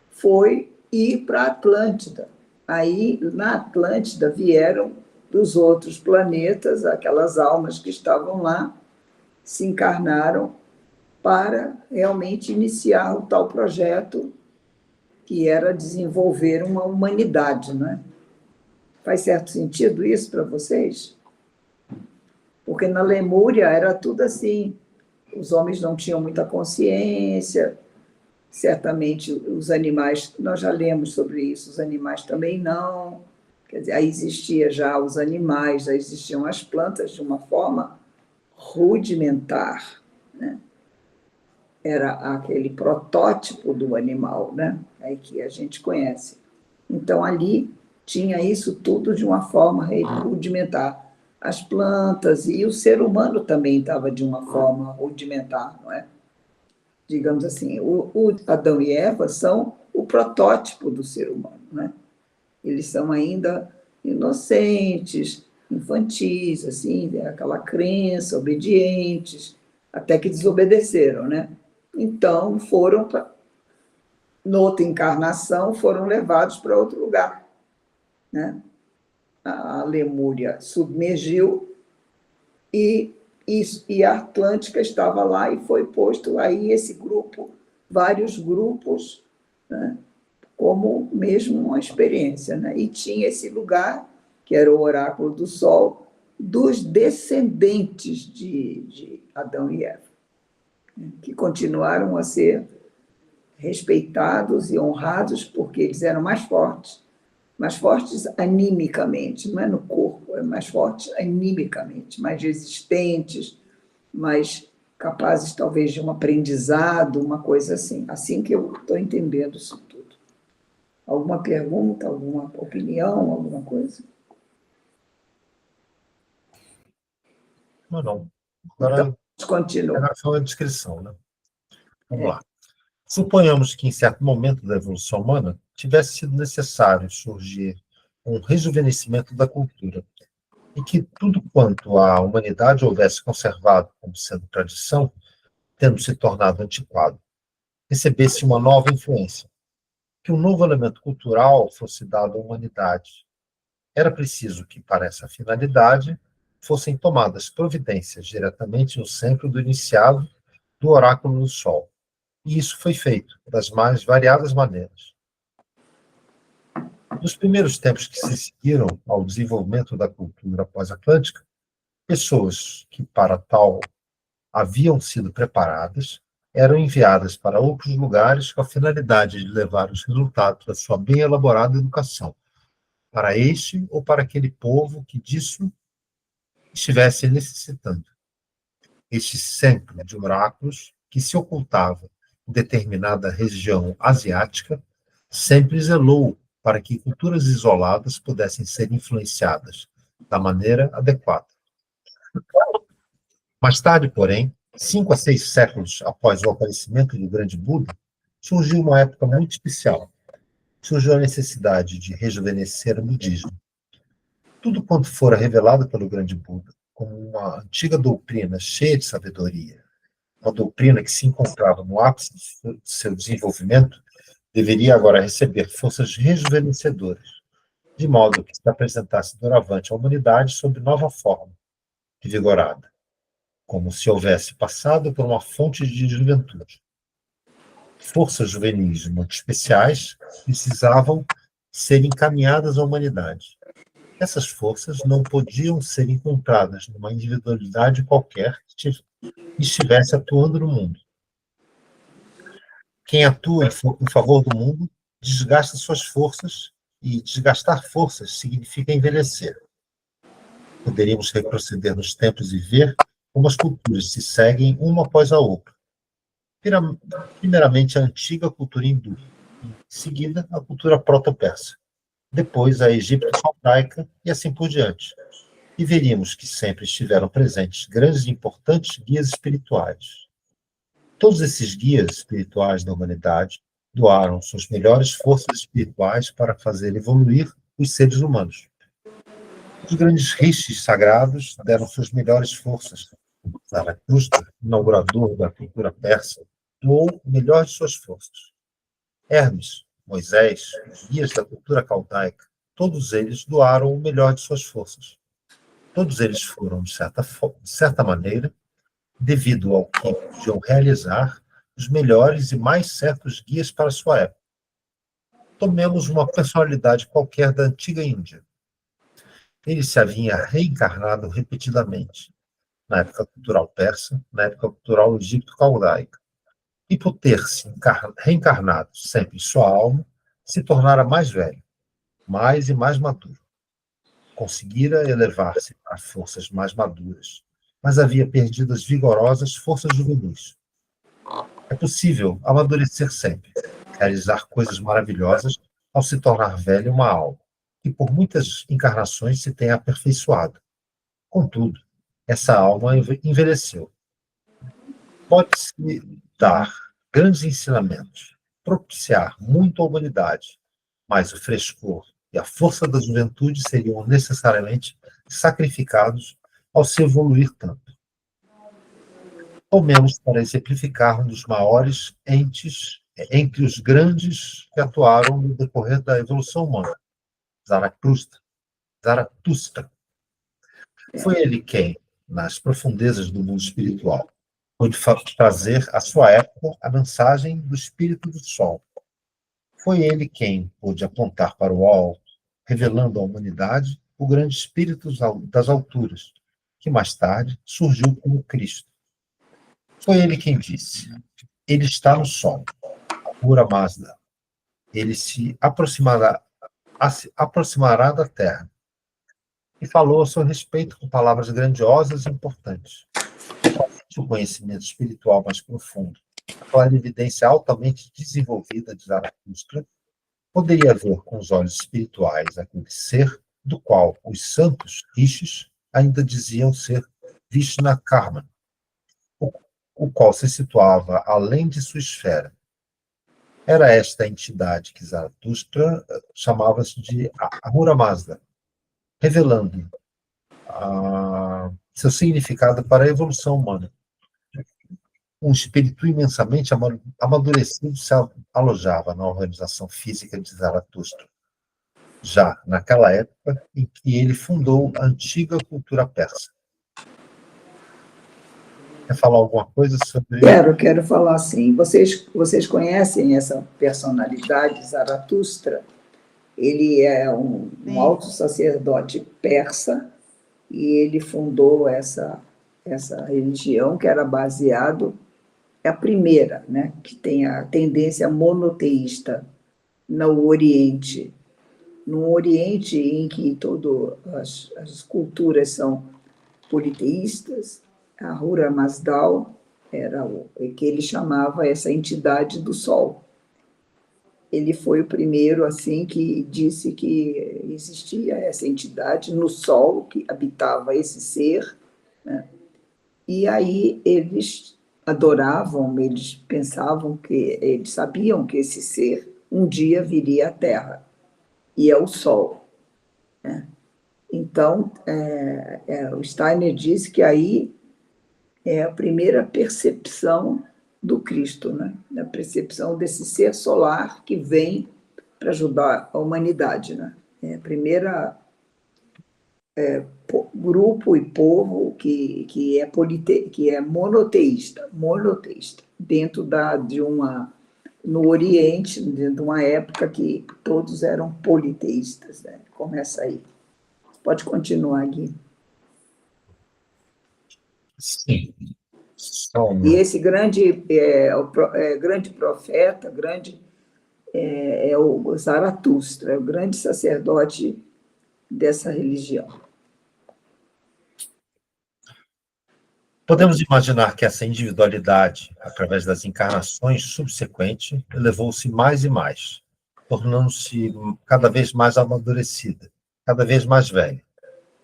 foi ir para a Atlântida. Aí, na Atlântida, vieram dos outros planetas, aquelas almas que estavam lá, se encarnaram para realmente iniciar o tal projeto que era desenvolver uma humanidade, não é? Faz certo sentido isso para vocês? Porque na Lemúria era tudo assim, os homens não tinham muita consciência, certamente os animais, nós já lemos sobre isso, os animais também não, quer dizer, aí existia já os animais, já existiam as plantas de uma forma rudimentar, né? Era aquele protótipo do animal, né? Aí que a gente conhece. Então, ali tinha isso tudo de uma forma rudimentar. As plantas e o ser humano também estava de uma forma rudimentar, não é? Digamos assim, o Adão e Eva são o protótipo do ser humano, né? Eles são ainda inocentes, infantis, assim, aquela crença, obedientes, até que desobedeceram, né? Então, noutra encarnação, foram levados para outro lugar, né? A Lemúria submergiu e a Atlântica estava lá e foi posto aí esse grupo, vários grupos, né, como mesmo uma experiência, né? E tinha esse lugar, que era o Oráculo do Sol, dos descendentes de Adão e Eva, né, que continuaram a ser respeitados e honrados porque eles eram mais fortes animicamente, não é no corpo, é mais fortes animicamente, mais resistentes, mais capazes, talvez, de um aprendizado, uma coisa assim. Assim que eu estou entendendo isso tudo. Alguma pergunta, alguma opinião, alguma coisa? Não. Então, Agora continua. foi a descrição, né? Vamos lá. Suponhamos que, em certo momento da evolução humana, tivesse sido necessário surgir um rejuvenescimento da cultura, e que tudo quanto a humanidade houvesse conservado como sendo tradição, tendo se tornado antiquado, recebesse uma nova influência, que um novo elemento cultural fosse dado à humanidade. Era preciso que, para essa finalidade, fossem tomadas providências diretamente no centro do iniciado do oráculo do Sol. E isso foi feito das mais variadas maneiras. Nos primeiros tempos que se seguiram ao desenvolvimento da cultura pós-atlântica, pessoas que para tal haviam sido preparadas eram enviadas para outros lugares com a finalidade de levar os resultados da sua bem elaborada educação para este ou para aquele povo que disso estivesse necessitando. Este centro de oráculos, que se ocultava em determinada região asiática, sempre zelou para que culturas isoladas pudessem ser influenciadas da maneira adequada. Mais tarde, porém, 5 a 6 séculos após o aparecimento do grande Buda, surgiu uma época muito especial. Surgiu a necessidade de rejuvenescer o budismo. Tudo quanto fora revelado pelo grande Buda, como uma antiga doutrina cheia de sabedoria, uma doutrina que se encontrava no ápice do seu desenvolvimento, deveria agora receber forças rejuvenescedoras, de modo que se apresentasse doravante à humanidade sob nova forma, revigorada, como se houvesse passado por uma fonte de juventude. Forças juvenis muito especiais precisavam ser encaminhadas à humanidade. Essas forças não podiam ser encontradas numa individualidade qualquer que estivesse atuando no mundo. Quem atua em favor do mundo desgasta suas forças, e desgastar forças significa envelhecer. Poderíamos retroceder nos tempos e ver como as culturas se seguem uma após a outra. Primeiramente, a antiga cultura hindu, em seguida, a cultura proto-persa, depois a egípcio-judaica e assim por diante. E veríamos que sempre estiveram presentes grandes e importantes guias espirituais. Todos esses guias espirituais da humanidade doaram suas melhores forças espirituais para fazer evoluir os seres humanos. Os grandes rishis sagrados deram suas melhores forças. Zaratustra, inaugurador da cultura persa, doou o melhor de suas forças. Hermes, Moisés, os guias da cultura caldaica, todos eles doaram o melhor de suas forças. Todos eles foram, de certa maneira, devido ao que podiam realizar, os melhores e mais certos guias para sua época. Tomemos uma personalidade qualquer da antiga Índia. Ele se havia reencarnado repetidamente, na época cultural persa, na época cultural egípcio-caldaica, e por ter se reencarnado sempre em sua alma, se tornara mais velho, mais e mais maduro. Conseguira elevar-se a forças mais maduras, mas havia perdido as vigorosas forças juvenis. É possível amadurecer sempre, realizar coisas maravilhosas ao se tornar velho uma alma, que por muitas encarnações se tem aperfeiçoado. Contudo, essa alma envelheceu. Pode-se dar grandes ensinamentos, propiciar muito a humanidade, mas o frescor e a força da juventude seriam necessariamente sacrificados ao se evoluir tanto. Tomemos para exemplificar um dos maiores entes entre os grandes que atuaram no decorrer da evolução humana, Zaratustra. Foi ele quem, nas profundezas do mundo espiritual, pôde trazer à sua época a mensagem do espírito do sol. Foi ele quem pôde apontar para o alto, revelando à humanidade o grande espírito das alturas, que mais tarde surgiu como Cristo. Foi ele quem disse: ele está no sol, Ahura Mazda. Ele se aproximará da Terra. E falou a seu respeito com palavras grandiosas e importantes. O conhecimento espiritual mais profundo, a clarividência altamente desenvolvida de Zaratustra, poderia ver com os olhos espirituais aquele ser do qual os santos rishis ainda diziam ser Vishnakarma, o qual se situava além de sua esfera. Era esta a entidade que Zaratustra chamava-se de Ahura Mazda, revelando seu significado para a evolução humana. Um espírito imensamente amadurecido se alojava na organização física de Zaratustra, já naquela época em que ele fundou a antiga cultura persa. Quer falar alguma coisa sobre... Quero falar assim. Vocês conhecem essa personalidade, Zaratustra? Ele é um alto sacerdote persa e ele fundou essa religião que era baseado, é a primeira, né, que tem a tendência monoteísta no Oriente. No Oriente, em que todas as culturas são politeístas, Ahura Mazda era o que ele chamava essa entidade do Sol. Ele foi o primeiro assim que disse que existia essa entidade no Sol, que habitava esse ser, né? E aí eles adoravam, eles pensavam que, eles sabiam que esse ser um dia viria à Terra, e é o Sol, né? Então, o Steiner diz que aí é a primeira percepção do Cristo, né? A percepção desse ser solar que vem para ajudar a humanidade, né? É a primeira grupo e povo que é monoteísta dentro no Oriente, dentro de uma época que todos eram politeístas, né? Começa aí. Pode continuar, Gui. Sim. E esse grande profeta, é o Zaratustra, é o grande sacerdote dessa religião. Podemos imaginar que essa individualidade, através das encarnações subsequentes, elevou-se mais e mais, tornando-se cada vez mais amadurecida, cada vez mais velha,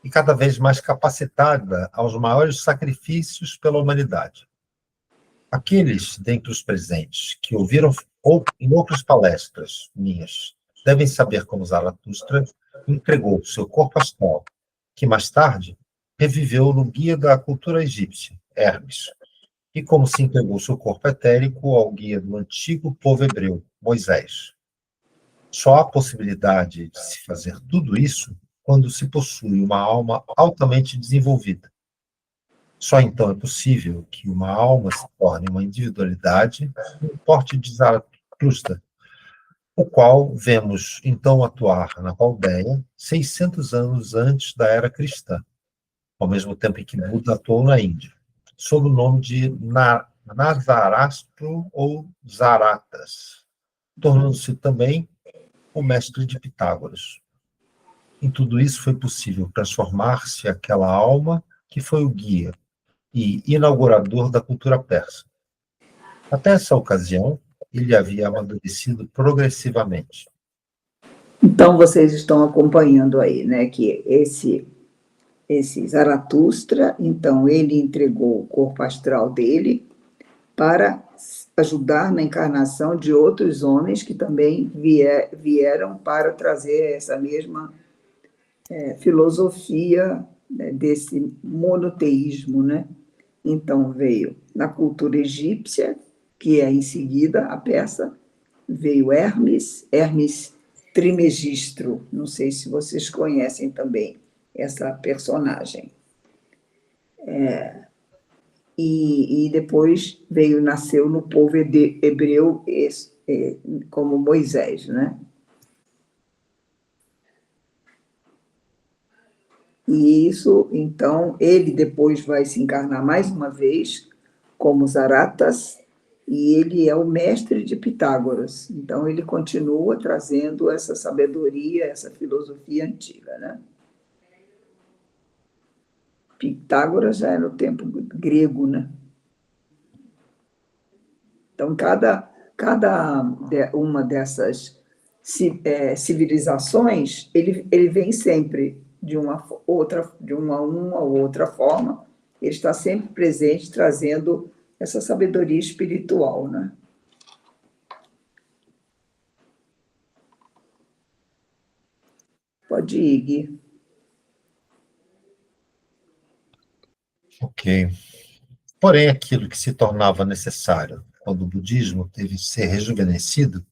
e cada vez mais capacitada aos maiores sacrifícios pela humanidade. Aqueles dentre os presentes que ouviram em outras palestras minhas devem saber como Zaratustra entregou seu corpo astral, que mais tarde reviveu no guia da cultura egípcia, Hermes, e como se entregou seu corpo etérico ao guia do antigo povo hebreu, Moisés. Só há possibilidade de se fazer tudo isso quando se possui uma alma altamente desenvolvida. Só então é possível que uma alma se torne uma individualidade no porte de Zaratustra, o qual vemos então atuar na Caldeia 600 anos antes da era cristã, ao mesmo tempo em que Buda atuou na Índia, sob o nome de Nazarastro ou Zaratas, tornando-se também o mestre de Pitágoras. Em tudo isso foi possível transformar-se aquela alma que foi o guia e inaugurador da cultura persa. Até essa ocasião, ele havia amadurecido progressivamente. Então, vocês estão acompanhando aí, né, que esse Zaratustra, então, ele entregou o corpo astral dele para ajudar na encarnação de outros homens que também vieram para trazer essa mesma filosofia, né, desse monoteísmo, né? Então, veio na cultura egípcia, que é em seguida a persa, veio Hermes Trismegistro, não sei se vocês conhecem também essa personagem. E depois nasceu no povo hebreu como Moisés, né? E isso, então, ele depois vai se encarnar mais uma vez como Zaratas, e ele é o mestre de Pitágoras. Então, ele continua trazendo essa sabedoria, essa filosofia antiga, né? Pitágoras já é no tempo grego, né? Então, cada uma dessas civilizações, ele vem sempre de uma ou outra forma, ele está sempre presente, trazendo essa sabedoria espiritual, né? Pode ir, Gui. Ok. Porém, aquilo que se tornava necessário quando o budismo teve de ser rejuvenescido,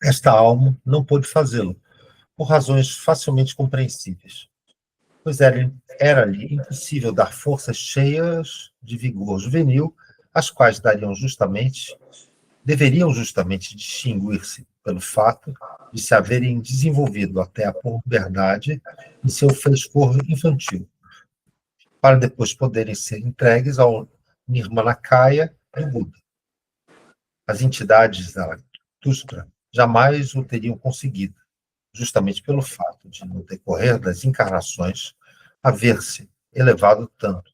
esta alma não pôde fazê-lo, por razões facilmente compreensíveis, pois era-lhe impossível dar forças cheias de vigor juvenil, as quais deveriam justamente distinguir-se pelo fato de se haverem desenvolvido até a puberdade em seu frescor infantil, para depois poderem ser entregues ao Nirmanakaya do Buda. As entidades da Zaratustra jamais o teriam conseguido, justamente pelo fato de, no decorrer das encarnações, haver-se elevado tanto,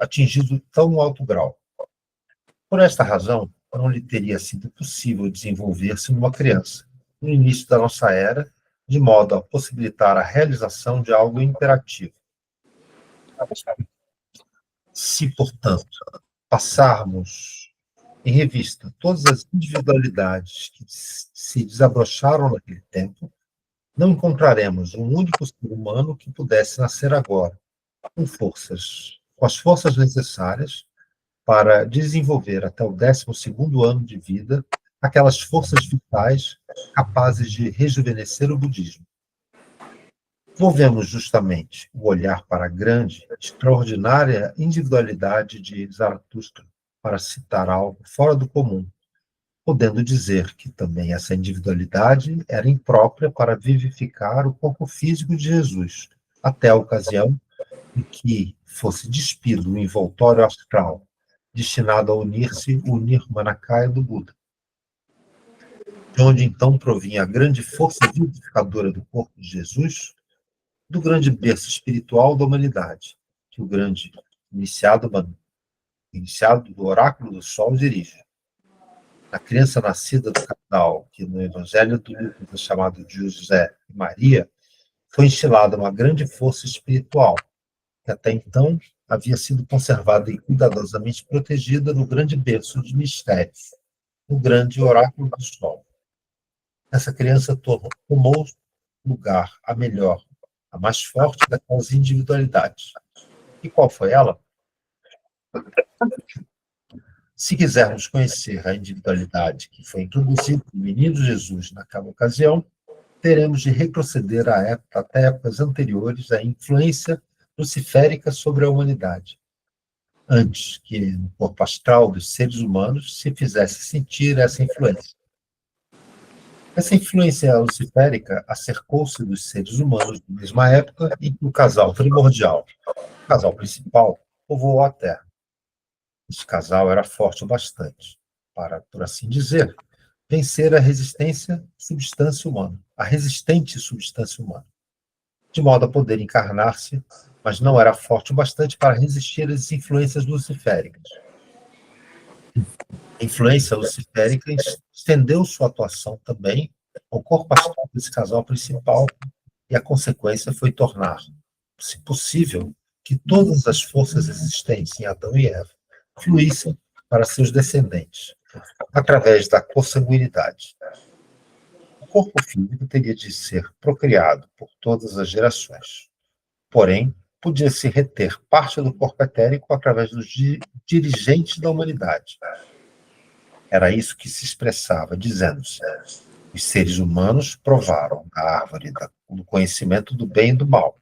atingido tão alto grau. Por esta razão, não lhe teria sido possível desenvolver-se numa criança, no início da nossa era, de modo a possibilitar a realização de algo imperativo. Se, portanto, passarmos em revista todas as individualidades que se desabrocharam naquele tempo, não encontraremos um único ser humano que pudesse nascer agora, com as forças necessárias para desenvolver até o 12º ano de vida aquelas forças vitais capazes de rejuvenescer o budismo. Volvemos justamente o olhar para a grande, extraordinária individualidade de Zaratustra, para citar algo fora do comum, podendo dizer que também essa individualidade era imprópria para vivificar o corpo físico de Jesus, até a ocasião em que fosse despido o envoltório astral, destinado a unir-se o Nirmanakaya do Buda, de onde então provinha a grande força vivificadora do corpo de Jesus, do grande berço espiritual da humanidade, que o grande iniciado do oráculo do sol dirige. A criança nascida do casal, que no Evangelho do Lucas é chamado de José e Maria, foi instilada uma grande força espiritual, que até então havia sido conservada e cuidadosamente protegida no grande berço de mistérios, no grande oráculo do sol. Essa criança tomou lugar, a melhor, a mais forte daquelas individualidades. E qual foi ela? Se quisermos conhecer a individualidade que foi introduzida no menino Jesus naquela ocasião, teremos de retroceder até épocas anteriores à influência luciférica sobre a humanidade, antes que no corpo astral dos seres humanos se fizesse sentir essa influência. Essa influência luciférica acercou-se dos seres humanos na mesma época em que o casal primordial, o casal principal, povoou a Terra. Este casal era forte o bastante para, por assim dizer, vencer a resistente substância humana, de modo a poder encarnar-se, mas não era forte o bastante para resistir às influências luciféricas. A influência luciférica estendeu sua atuação também ao corpo astral desse casal principal, e a consequência foi tornar, se possível, que todas as forças existentes em Adão e Eva fluíssem para seus descendentes, através da consanguinidade. O corpo físico teria de ser procriado por todas as gerações. Porém, podia-se reter parte do corpo etérico através dos dirigentes da humanidade. Era isso que se expressava, dizendo-se: os seres humanos provaram a árvore do conhecimento do bem e do mal.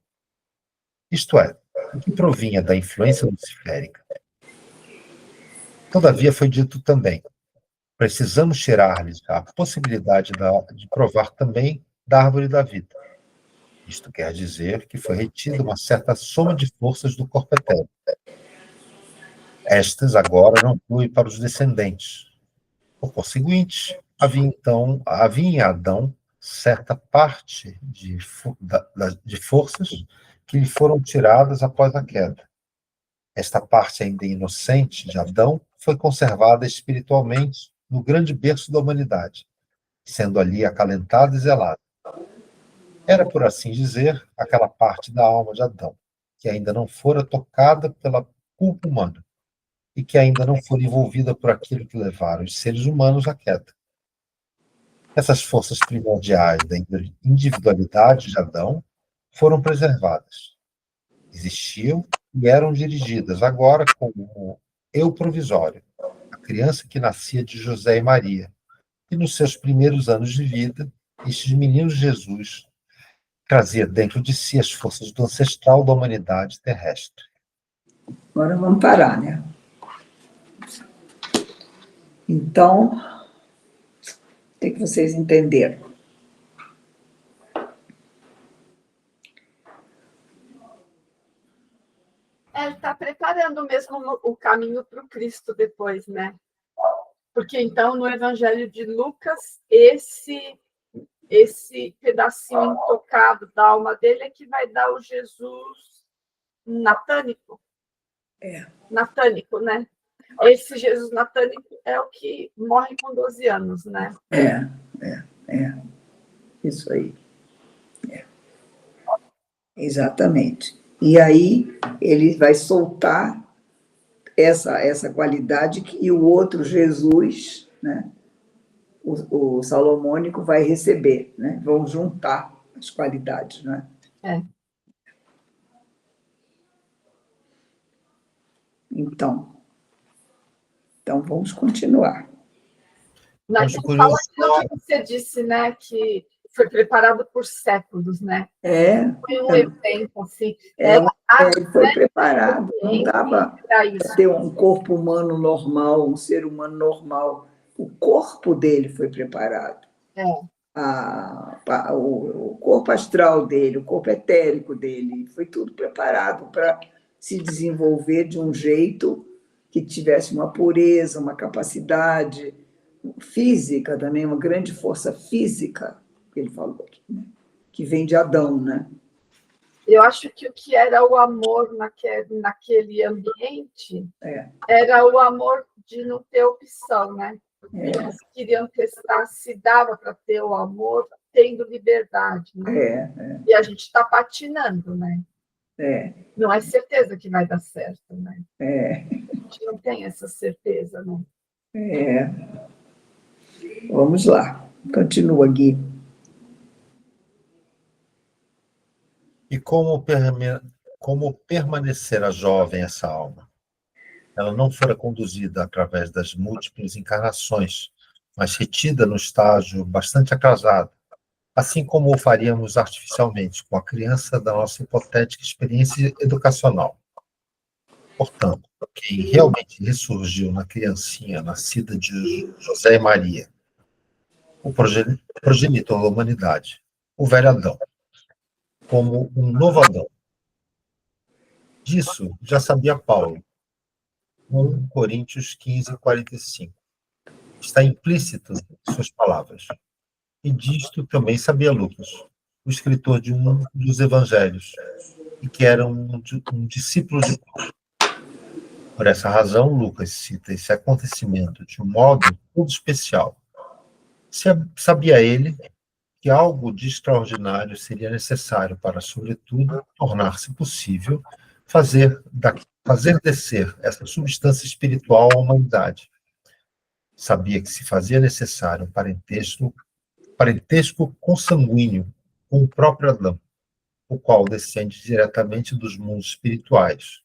Isto é, o que provinha da influência luciférica. Todavia foi dito também: precisamos tirar-lhes a possibilidade de provar também da árvore da vida. Isto quer dizer que foi retida uma certa soma de forças do corpo etérico. Estas agora não fluem para os descendentes. Por conseguinte, havia em Adão certa parte de forças que lhe foram tiradas após a queda. Esta parte ainda inocente de Adão foi conservada espiritualmente no grande berço da humanidade, sendo ali acalentado e zelado. Era, por assim dizer, aquela parte da alma de Adão, que ainda não fora tocada pela culpa humana e que ainda não fora envolvida por aquilo que levaram os seres humanos à queda. Essas forças primordiais da individualidade de Adão foram preservadas. Existiam e eram dirigidas agora como eu provisório, a criança que nascia de José e Maria, e nos seus primeiros anos de vida, estes meninos Jesus trazia dentro de si as forças do ancestral da humanidade terrestre. Agora vamos parar, né? Então, o que vocês entenderam? Ele está preparando mesmo o caminho para o Cristo depois, né? Porque então no Evangelho de Lucas, esse pedacinho intocado da alma dele é que vai dar o Jesus natânico. Natânico, né? Esse Jesus natânico é o que morre com 12 anos, né? Isso aí. Exatamente. E aí ele vai soltar essa qualidade que o outro Jesus, né, o salomônico, vai receber, né? Vão juntar as qualidades, né? Então vamos continuar. Fala aquilo que você disse, né? Que foi preparado por séculos, né? Foi um evento, assim. Ele foi preparado, não dava para ter um corpo humano normal, um ser humano normal. O corpo dele foi preparado. O corpo astral dele, o corpo etérico dele, foi tudo preparado para se desenvolver de um jeito que tivesse uma pureza, uma capacidade física também, uma grande força física, que ele falou aqui, né? Que vem de Adão, né? Eu acho que o que era o amor naquele ambiente era o amor de não ter opção, né? Eles queriam testar se dava para ter o amor tendo liberdade, né? E a gente está patinando, né? Não é certeza que vai dar certo, né? A gente não tem essa certeza, né? Vamos lá. Continua, Gui. E como permanecerá jovem essa alma? Ela não fora conduzida através das múltiplas encarnações, mas retida no estágio bastante atrasado, assim como o faríamos artificialmente com a criança da nossa hipotética experiência educacional. Portanto, quem realmente ressurgiu na criancinha nascida de José e Maria, o progenitor da humanidade, o velho Adão, como um novo Adão. Disso já sabia Paulo, 1 Coríntios 15, 45. Está implícito em suas palavras. E disto também sabia Lucas, o escritor de um dos evangelhos, e que era um discípulo de Paulo. Por essa razão, Lucas cita esse acontecimento de um modo todo especial. Sabia ele que algo de extraordinário seria necessário para, sobretudo, tornar-se possível fazer descer essa substância espiritual à humanidade. Sabia que se fazia necessário um parentesco consanguíneo com o próprio Adão, o qual descende diretamente dos mundos espirituais.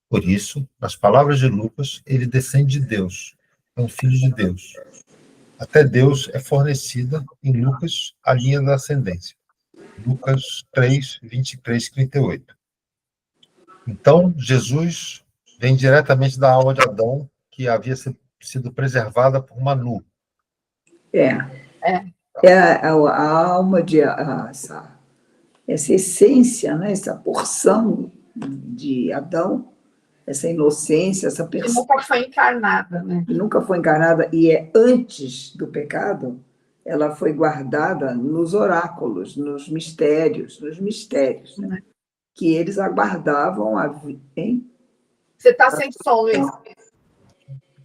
Por isso, nas palavras de Lucas, ele descende de Deus, é um filho de Deus. Até Deus é fornecida em Lucas a linha da ascendência. Lucas 3, 23, 38. Então, Jesus vem diretamente da alma de Adão, que havia sido preservada por Manu. A alma de essa essência, né? Essa porção de Adão, essa inocência, essa Que nunca foi encarnada, né? Que nunca foi encarnada e antes do pecado, ela foi guardada nos oráculos, nos mistérios, né? Que eles aguardavam a vida. Hein? Você está sem som, Luiz.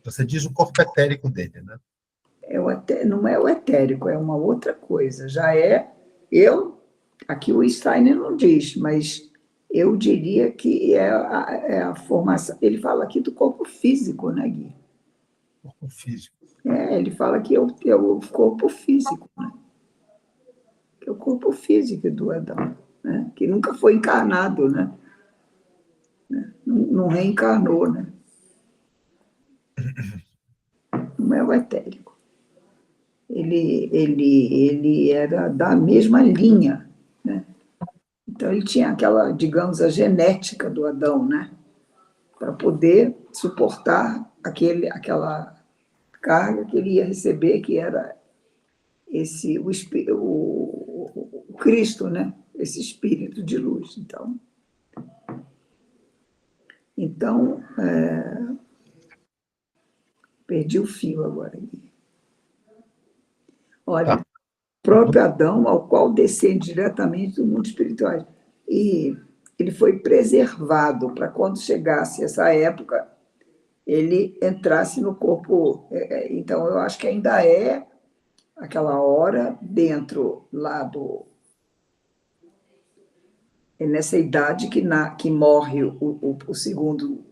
Você diz o corpo etérico dele, né? não é o etérico, é uma outra coisa. Já aqui o Steiner não diz, mas eu diria que é a formação. Ele fala aqui do corpo físico, né, Gui? Corpo físico. Ele fala que é o corpo físico, né? Que é o corpo físico do Adão, né? Que nunca foi encarnado, né? Não reencarnou, né? Não é o etérico. Ele era da mesma linha, né? Então, ele tinha aquela, digamos, a genética do Adão, né? Para poder suportar aquela carga que ele ia receber, que era o Cristo, né? Esse espírito de luz. Então, perdi o fio agora. Olha, próprio Adão, ao qual descende diretamente do mundo espiritual. E ele foi preservado para quando chegasse essa época, ele entrasse no corpo. Então, eu acho que ainda é aquela hora dentro lá nessa idade que morre o segundo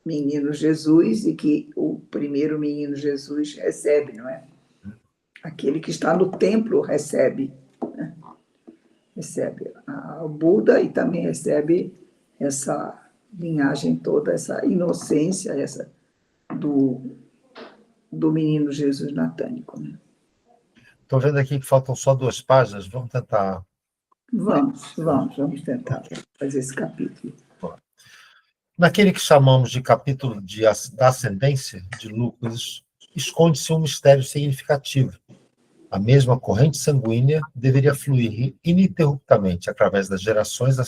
menino Jesus e que o primeiro menino Jesus recebe, não é? Aquele que está no templo recebe, né? Recebe o Buda e também recebe essa linhagem toda, essa inocência, do menino Jesus natânico, né? Estou vendo aqui que faltam só 2 páginas, vamos tentar. Vamos tentar fazer esse capítulo. Naquele que chamamos de capítulo da ascendência de Lucas, esconde-se um mistério significativo. A mesma corrente sanguínea deveria fluir ininterruptamente através das gerações a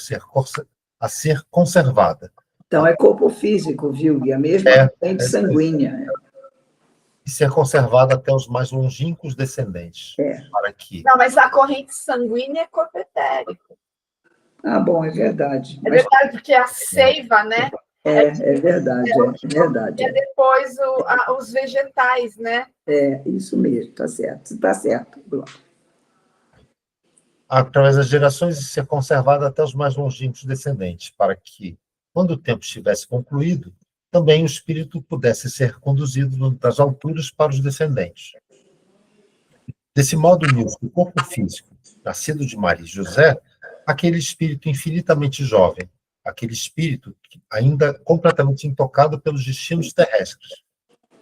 ser conservada. Então, é corpo físico, viu, Gui? A mesma corrente sanguínea. E ser conservada até os mais longínquos descendentes. Para que... Não, mas a corrente sanguínea é corpo etérico. Ah, bom, é verdade. É verdade, porque a seiva, né? É verdade. E depois os vegetais, né? Isso mesmo, está certo, Bruno. Através das gerações e ser conservada até os mais longínquos descendentes, para que, quando o tempo estivesse concluído, também o espírito pudesse ser conduzido das alturas para os descendentes. Desse modo, uniu-se o corpo físico, nascido de Maria e José, aquele espírito infinitamente jovem, aquele espírito ainda completamente intocado pelos destinos terrestres,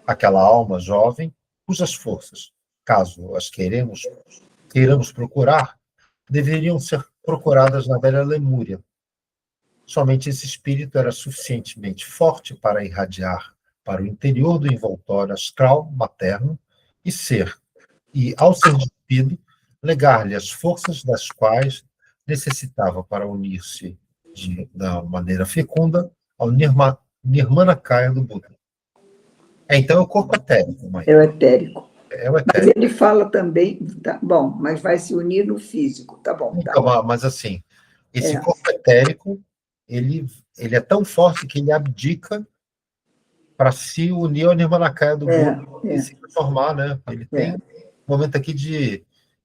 aquela alma jovem cujas forças, caso as queiramos procurar, deveriam ser procuradas na velha Lemúria. Somente esse espírito era suficientemente forte para irradiar para o interior do envoltório astral materno e, ao ser despido, legar-lhe as forças das quais necessitava para unir-se da maneira fecunda ao Nirmanakaya do Buda. Então é o corpo etérico, mãe. É o etérico. É o etérico. Mas ele fala também, bom, mas vai se unir no físico, tá bom. Então, mas assim, esse corpo etérico, ele é tão forte que ele abdica para se unir ao Nirmanakaya do Buda e se transformar, né? Ele tem um momento aqui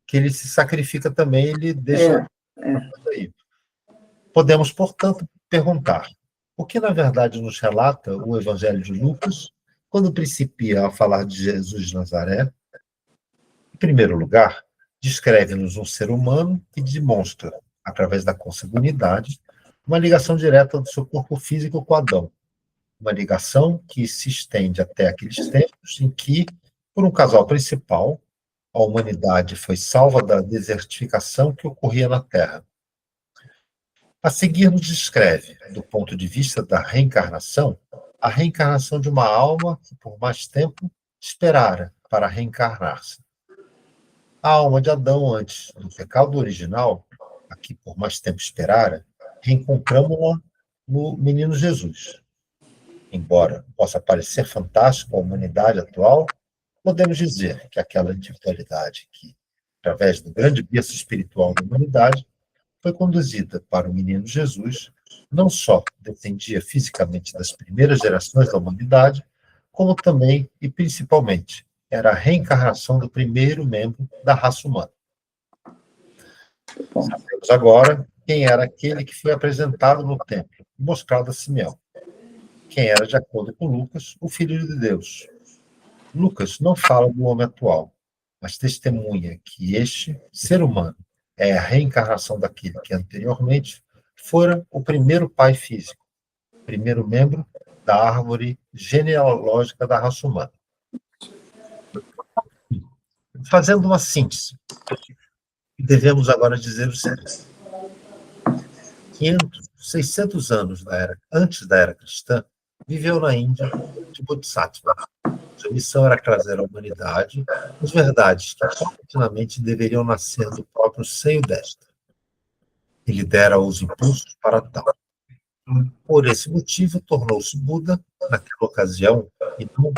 que ele se sacrifica também, ele deixa... Podemos, portanto, perguntar, o que na verdade nos relata o Evangelho de Lucas quando principia a falar de Jesus de Nazaré? Em primeiro lugar, descreve-nos um ser humano que demonstra, através da consanguinidade, uma ligação direta do seu corpo físico com Adão, uma ligação que se estende até aqueles tempos em que, por um casal principal, a humanidade foi salva da desertificação que ocorria na Terra. A seguir nos descreve, do ponto de vista da reencarnação, a reencarnação de uma alma que por mais tempo esperara para reencarnar-se. A alma de Adão antes do pecado original, a que por mais tempo esperara, reencontramos-la no menino Jesus. Embora possa parecer fantástico à humanidade atual, podemos dizer que aquela individualidade que, através do grande berço espiritual da humanidade, foi conduzida para o menino Jesus, não só descendia fisicamente das primeiras gerações da humanidade, como também e principalmente era a reencarnação do primeiro membro da raça humana. Sabemos agora quem era aquele que foi apresentado no templo, mostrado a Simeão. Quem era, de acordo com Lucas, o Filho de Deus. Lucas não fala do homem atual, mas testemunha que este ser humano é a reencarnação daquele que anteriormente fora o primeiro pai físico, primeiro membro da árvore genealógica da raça humana. Fazendo uma síntese, devemos agora dizer o seguinte: 500, 600 anos antes da era cristã, viveu na Índia de Bodhisattva. Sua missão era trazer à humanidade as verdades que paulatinamente deveriam nascer do próprio seio desta. Ele dera os impulsos para tal. Por esse motivo, tornou-se Buda naquela ocasião e não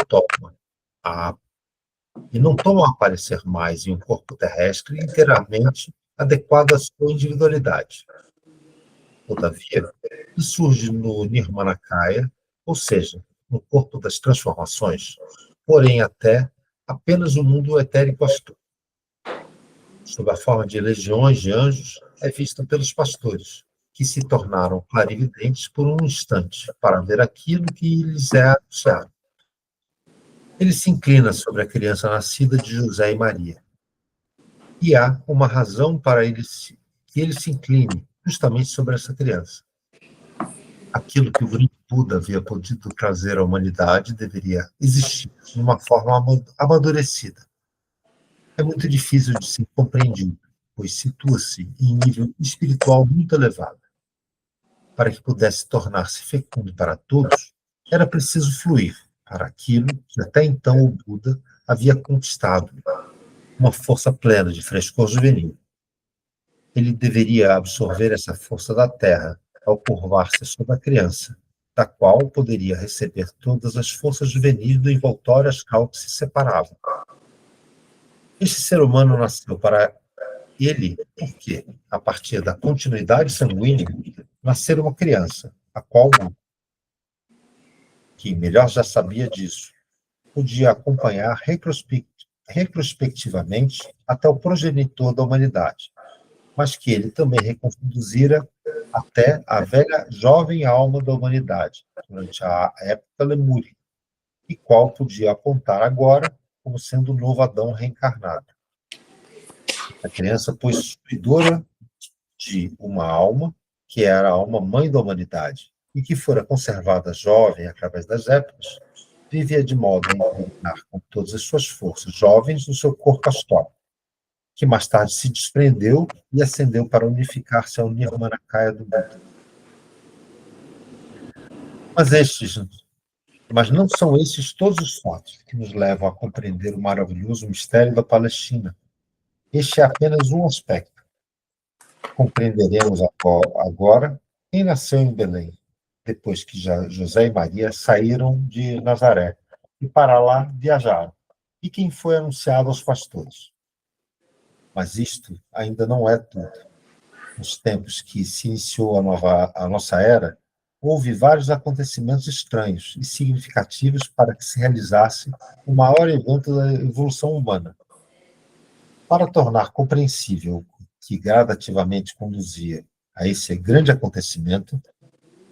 toma a aparecer mais em um corpo terrestre inteiramente adequado à sua individualidade. Todavia, ele surge no Nirmanakaya, ou seja, no corpo das transformações, porém até apenas o mundo etérico astral. Sob a forma de legiões de anjos, é vista pelos pastores, que se tornaram clarividentes por um instante para ver aquilo que lhes é anunciado. Ele se inclina sobre a criança nascida de José e Maria. E há uma razão para que ele se incline justamente sobre essa criança. Aquilo que o grande Buda havia podido trazer à humanidade deveria existir de uma forma amadurecida. É muito difícil de ser compreendido, pois situa-se em nível espiritual muito elevado. Para que pudesse tornar-se fecundo para todos, era preciso fluir para aquilo que até então o Buda havia conquistado, uma força plena de frescor juvenil. Ele deveria absorver essa força da terra ao curvar-se sobre a criança, da qual poderia receber todas as forças juvenis do envoltório astral que se separavam. Este ser humano nasceu para ele porque, a partir da continuidade sanguínea, nascera uma criança, a qual, que melhor já sabia disso, podia acompanhar retrospectivamente até o progenitor da humanidade, mas que ele também reconduzira até a velha jovem alma da humanidade, durante a época lemúria, e qual podia apontar agora como sendo o novo Adão reencarnado. A criança possuidora de uma alma, que era a alma mãe da humanidade, e que fora conservada jovem através das épocas, vivia de modo a impregnar com todas as suas forças jovens no seu corpo astral, que mais tarde se desprendeu e ascendeu para unificar-se ao Nirmanakaya do Buda. Mas não são esses todos os fatos que nos levam a compreender o maravilhoso mistério da Palestina. Este é apenas um aspecto. Compreenderemos agora quem nasceu em Belém, depois que José e Maria saíram de Nazaré e para lá viajaram, e quem foi anunciado aos pastores. Mas isto ainda não é tudo. Nos tempos que se iniciou a nossa era, houve vários acontecimentos estranhos e significativos para que se realizasse o maior evento da evolução humana. Para tornar compreensível o que gradativamente conduzia a esse grande acontecimento,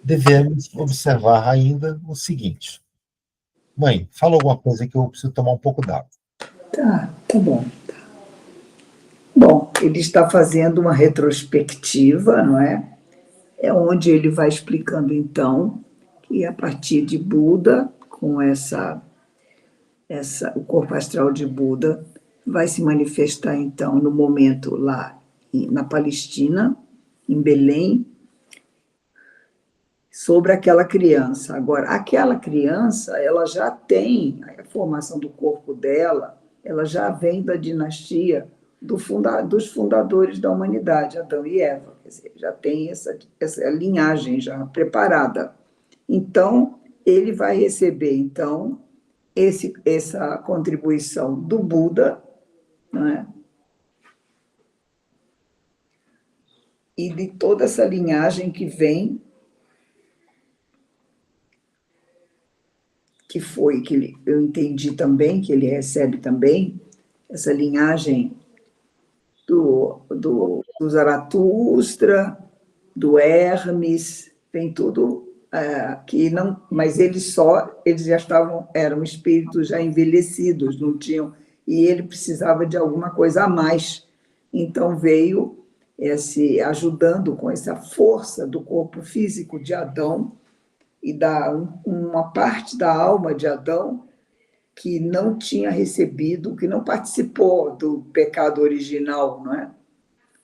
devemos observar ainda o seguinte. Mãe, fala alguma coisa que eu preciso tomar um pouco d'água. Tá bom. Bom, ele está fazendo uma retrospectiva, não é? É onde ele vai explicando, então, que a partir de Buda, com o corpo astral de Buda, vai se manifestar, então, no momento lá na Palestina, em Belém, sobre aquela criança. Agora, aquela criança, ela já tem a formação do corpo dela, ela já vem da dinastia dos fundadores da humanidade, Adão e Eva. Quer dizer, já tem essa linhagem já preparada. Então, ele vai receber, então, essa contribuição do Buda, não é? E de toda essa linhagem que eu entendi também, que ele recebe também, essa linhagem do Zaratustra, do Hermes, tem tudo que não, mas eles já eram espíritos já envelhecidos, não tinham, e ele precisava de alguma coisa a mais. Então veio ajudando com essa força do corpo físico de Adão e uma parte da alma de Adão que não tinha recebido, que não participou do pecado original, não é?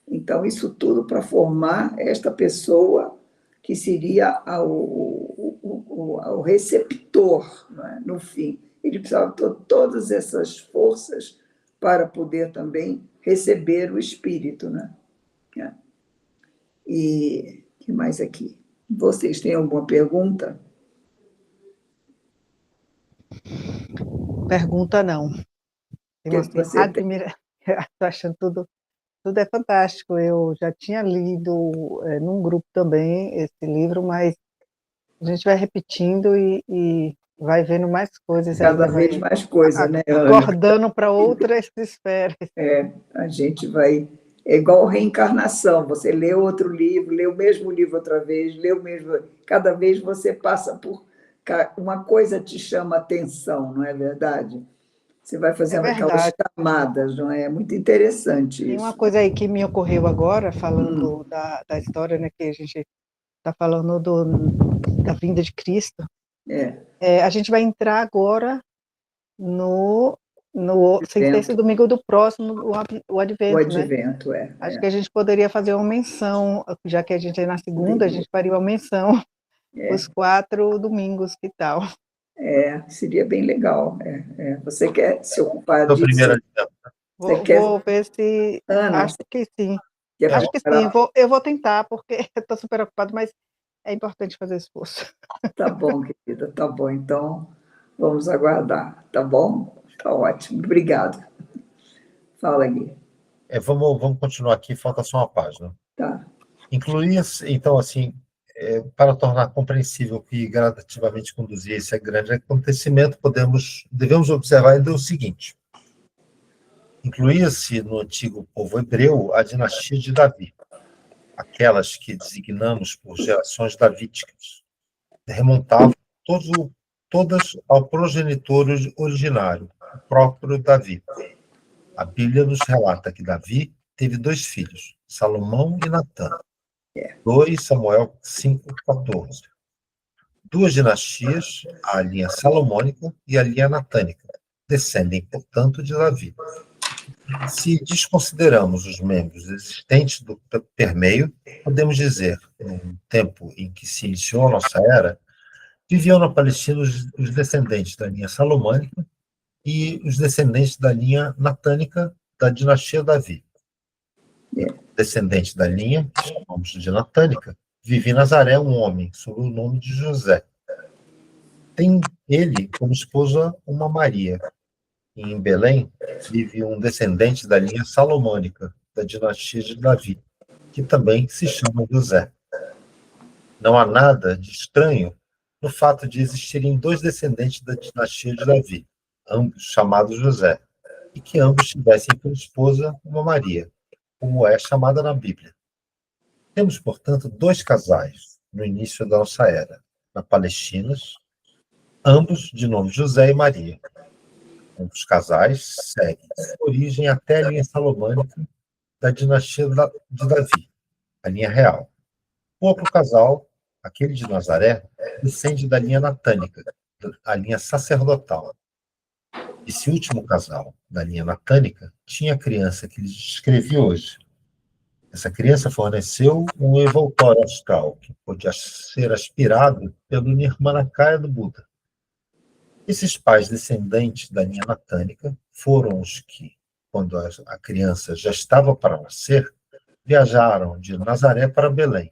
Então, isso tudo para formar esta pessoa que seria o receptor, não é? No fim. Ele precisava de todas essas forças para poder também receber o Espírito, né? E o que mais aqui? Vocês têm alguma pergunta? Pergunta não. Estou achando tudo é fantástico. Eu já tinha lido num grupo também esse livro, mas a gente vai repetindo e vai vendo mais coisas. Cada vez mais coisas, né, Ana? Acordando para outras esferas. A gente vai... É igual reencarnação. Você lê outro livro, lê o mesmo livro outra vez, lê o mesmo... Cada vez você passa por... Uma coisa te chama atenção, não é verdade? Você vai fazendo aquelas camadas, não é? É muito interessante isso. Tem uma coisa aí que me ocorreu agora, falando da história, né, que a gente está falando da vinda de Cristo. A gente vai entrar agora no sem ser esse domingo do próximo, o Advento. O Advento, né? Acho que a gente poderia fazer uma menção, já que a gente é na segunda, a gente faria uma menção os 4 domingos, que tal? Seria bem legal. Você quer se ocupar disso? Vou ver se... Ana, acho que sim. Acho que sim. Eu vou tentar, porque estou super ocupado, mas é importante fazer esforço. Tá bom, querida, tá bom. Então, vamos aguardar, tá bom? Tá ótimo. Obrigado. Fala, Gui. Vamos continuar aqui, falta só uma página. Tá. Incluir, então, assim, para tornar compreensível que gradativamente conduzia esse grande acontecimento, devemos observar ainda o seguinte: incluía-se no antigo povo hebreu a dinastia de Davi, aquelas que designamos por gerações davídicas, remontavam todas ao progenitor originário, o próprio Davi. A Bíblia nos relata que Davi teve 2 filhos, Salomão e Natã. 2 Samuel 5:14. 2 dinastias, a linha salomônica e a linha natânica, descendem, portanto, de Davi. Se desconsideramos os membros existentes do permeio, podemos dizer, no tempo em que se iniciou a nossa era, viviam na Palestina os descendentes da linha salomônica e os descendentes da linha natânica da dinastia Davi. Descendente da linha, chamamos de natânica, vive em Nazaré um homem, sob o nome de José. Tem ele como esposa uma Maria. E em Belém vive um descendente da linha salomônica, da dinastia de Davi, que também se chama José. Não há nada de estranho no fato de existirem 2 descendentes da dinastia de Davi, ambos chamados José, e que ambos tivessem por esposa uma Maria, como é chamada na Bíblia. Temos, portanto, 2 casais no início da nossa era, na Palestina, ambos de nome José e Maria. Um dos casais segue sua origem até a linha salomônica da dinastia de Davi, a linha real. O outro casal, aquele de Nazaré, descende da linha natânica, a linha sacerdotal. Esse último casal, da linha natânica, tinha a criança que lhes descrevi hoje. Essa criança forneceu um envoltório astral que podia ser aspirado pelo Nirmanakaya do Buda. Esses pais descendentes da linha natânica foram os que, quando a criança já estava para nascer, viajaram de Nazaré para Belém,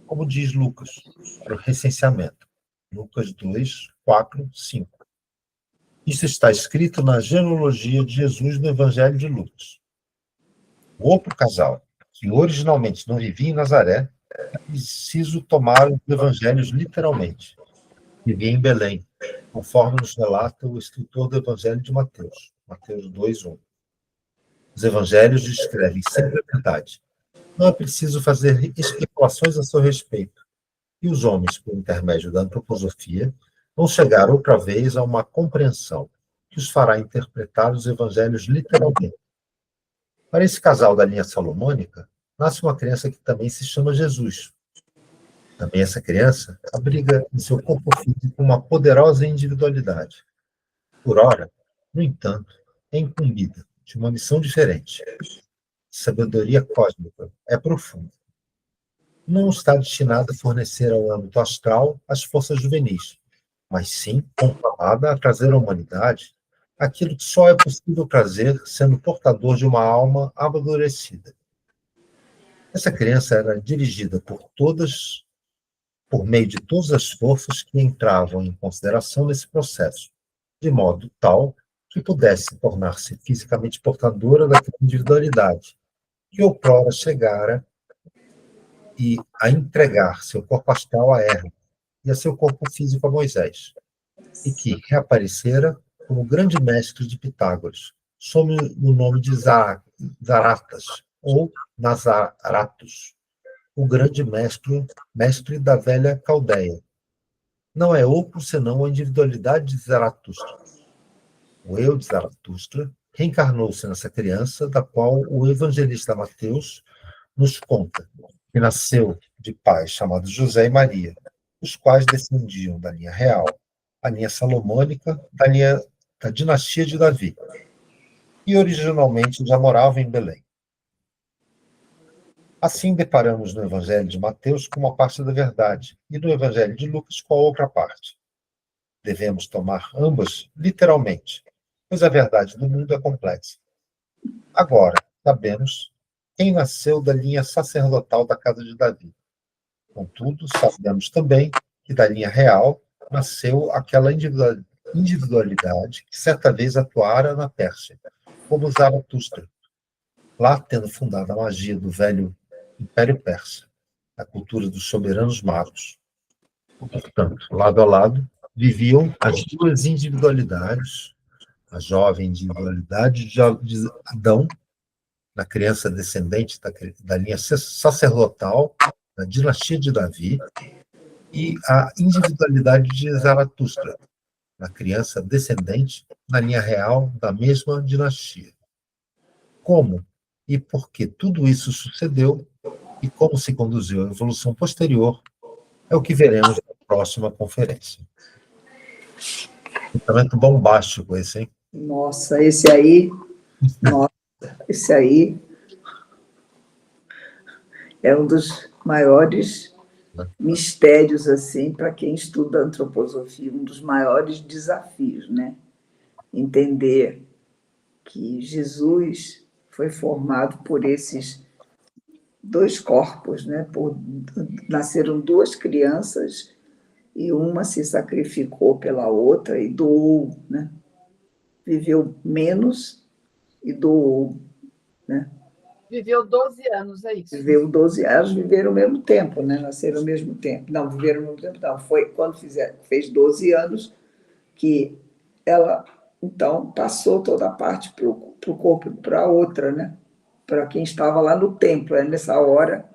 como diz Lucas, para o recenseamento. Lucas 2, 4, 5. Isso está escrito na genealogia de Jesus no Evangelho de Lucas. O outro casal, que originalmente não vivia em Nazaré, é preciso tomar os evangelhos literalmente. Vivia em Belém, conforme nos relata o escritor do Evangelho de Mateus, Mateus 2:1. Os evangelhos descrevem sempre a verdade. Não é preciso fazer especulações a seu respeito. E os homens, por intermédio da antroposofia, vão chegar outra vez a uma compreensão que os fará interpretar os evangelhos literalmente. Para esse casal da linha salomônica, nasce uma criança que também se chama Jesus. Também essa criança abriga em seu corpo físico uma poderosa individualidade. Por ora, no entanto, é incumbida de uma missão diferente. Sabedoria cósmica é profunda. Não está destinada a fornecer ao âmbito astral as forças juvenis, mas sim conclamada a trazer à humanidade aquilo que só é possível trazer sendo portador de uma alma amadurecida. Essa criança era dirigida por meio de todas as forças que entravam em consideração nesse processo, de modo tal que pudesse tornar-se fisicamente portadora daquela individualidade, que outrora chegara a entregar seu corpo astral a Hermes e a seu corpo físico a Moisés, e que reaparecera como grande mestre de Pitágoras, sob o nome de Zaratas, ou Nazaratus, o grande mestre da velha Caldeia. Não é outro senão a individualidade de Zaratustra. O eu de Zaratustra reencarnou-se nessa criança, da qual o evangelista Mateus nos conta que nasceu de pais chamados José e Maria, os quais descendiam da linha real, a linha salomônica, da dinastia de Davi, e originalmente já moravam em Belém. Assim, deparamos no Evangelho de Mateus com uma parte da verdade e no Evangelho de Lucas com a outra parte. Devemos tomar ambas literalmente, pois a verdade do mundo é complexa. Agora, sabemos quem nasceu da linha sacerdotal da casa de Davi. Contudo, sabemos também que da linha real nasceu aquela individualidade que certa vez atuara na Pérsia, como Zaratustra, lá tendo fundado a magia do velho Império Persa, a cultura dos soberanos magos. Portanto, lado a lado, viviam as duas individualidades, a jovem individualidade de Adão, da criança descendente da linha sacerdotal, da dinastia de Davi, e a individualidade de Zaratustra, da criança descendente da linha real da mesma dinastia. Como e por que tudo isso sucedeu e como se conduziu a evolução posterior é o que veremos na próxima conferência. Pensamento bombástico esse, hein? Nossa, esse aí é um dos maiores mistérios, assim, para quem estuda antroposofia, um dos maiores desafios, né? Entender que Jesus foi formado por esses dois corpos, né? Nasceram duas crianças e uma se sacrificou pela outra e doou, né? Viveu menos e doou, né? Viveu 12 anos, é isso? Viveu 12 anos, viveram ao mesmo tempo, né? Nasceram ao mesmo tempo. Não, viveram ao mesmo tempo, não. Foi quando fez 12 anos que ela, então, passou toda a parte para o corpo, para a outra, né? Para quem estava lá no templo, nessa hora.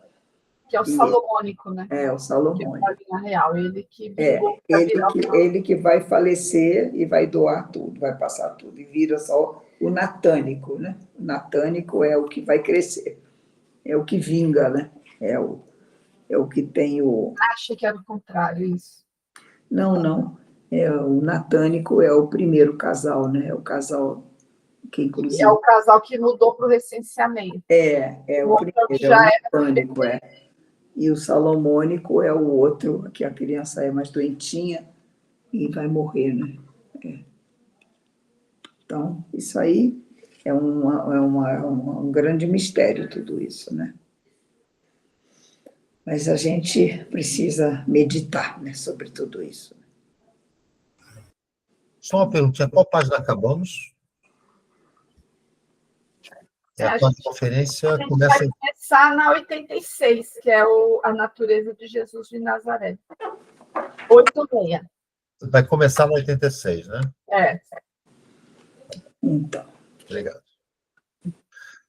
Que é o salomônico, né? É, o salomônico. Que é a real, ele que ele que vai falecer e vai doar tudo, vai passar tudo, e vira só o natânico, né? O natânico é o que vai crescer, é o que vinga, né? É o que tem o... Acha que era o contrário, isso? Não. O natânico é o primeiro casal, né? É o casal que, inclusive... É o casal que mudou para o recenseamento. É o primeiro, já é o natânico, E o salomônico é o outro, que a criança é mais doentinha e vai morrer, né? Então, isso aí é um grande mistério, tudo isso, né? Mas a gente precisa meditar, né, sobre tudo isso. Só uma perguntinha, qual página acabamos? A conferência começa... vai começar na 86, que é a natureza de Jesus de Nazaré. 8:30. Vai começar no 86, né? É. Então. Obrigado.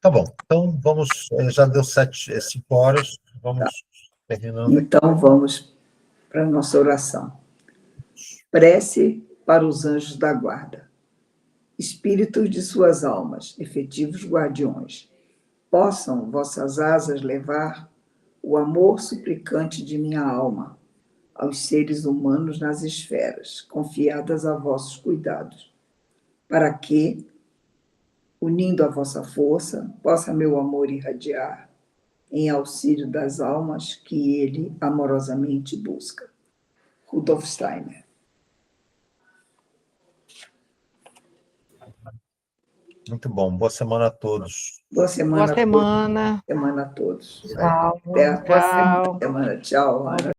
Tá bom. Então, vamos... Já deu 5 horas. Vamos terminando aqui. Então, vamos para a nossa oração. Prece para os anjos da guarda. Espíritos de suas almas, efetivos guardiões, possam vossas asas levar o amor suplicante de minha alma aos seres humanos nas esferas, confiadas a vossos cuidados, para que, unindo a vossa força, possa meu amor irradiar em auxílio das almas que ele amorosamente busca. Rudolf Steiner. Muito bom. Boa semana a todos. Boa semana. Boa semana. Semana a todos. Tchau. Até a próxima Tchau. semana. Tchau, Ana.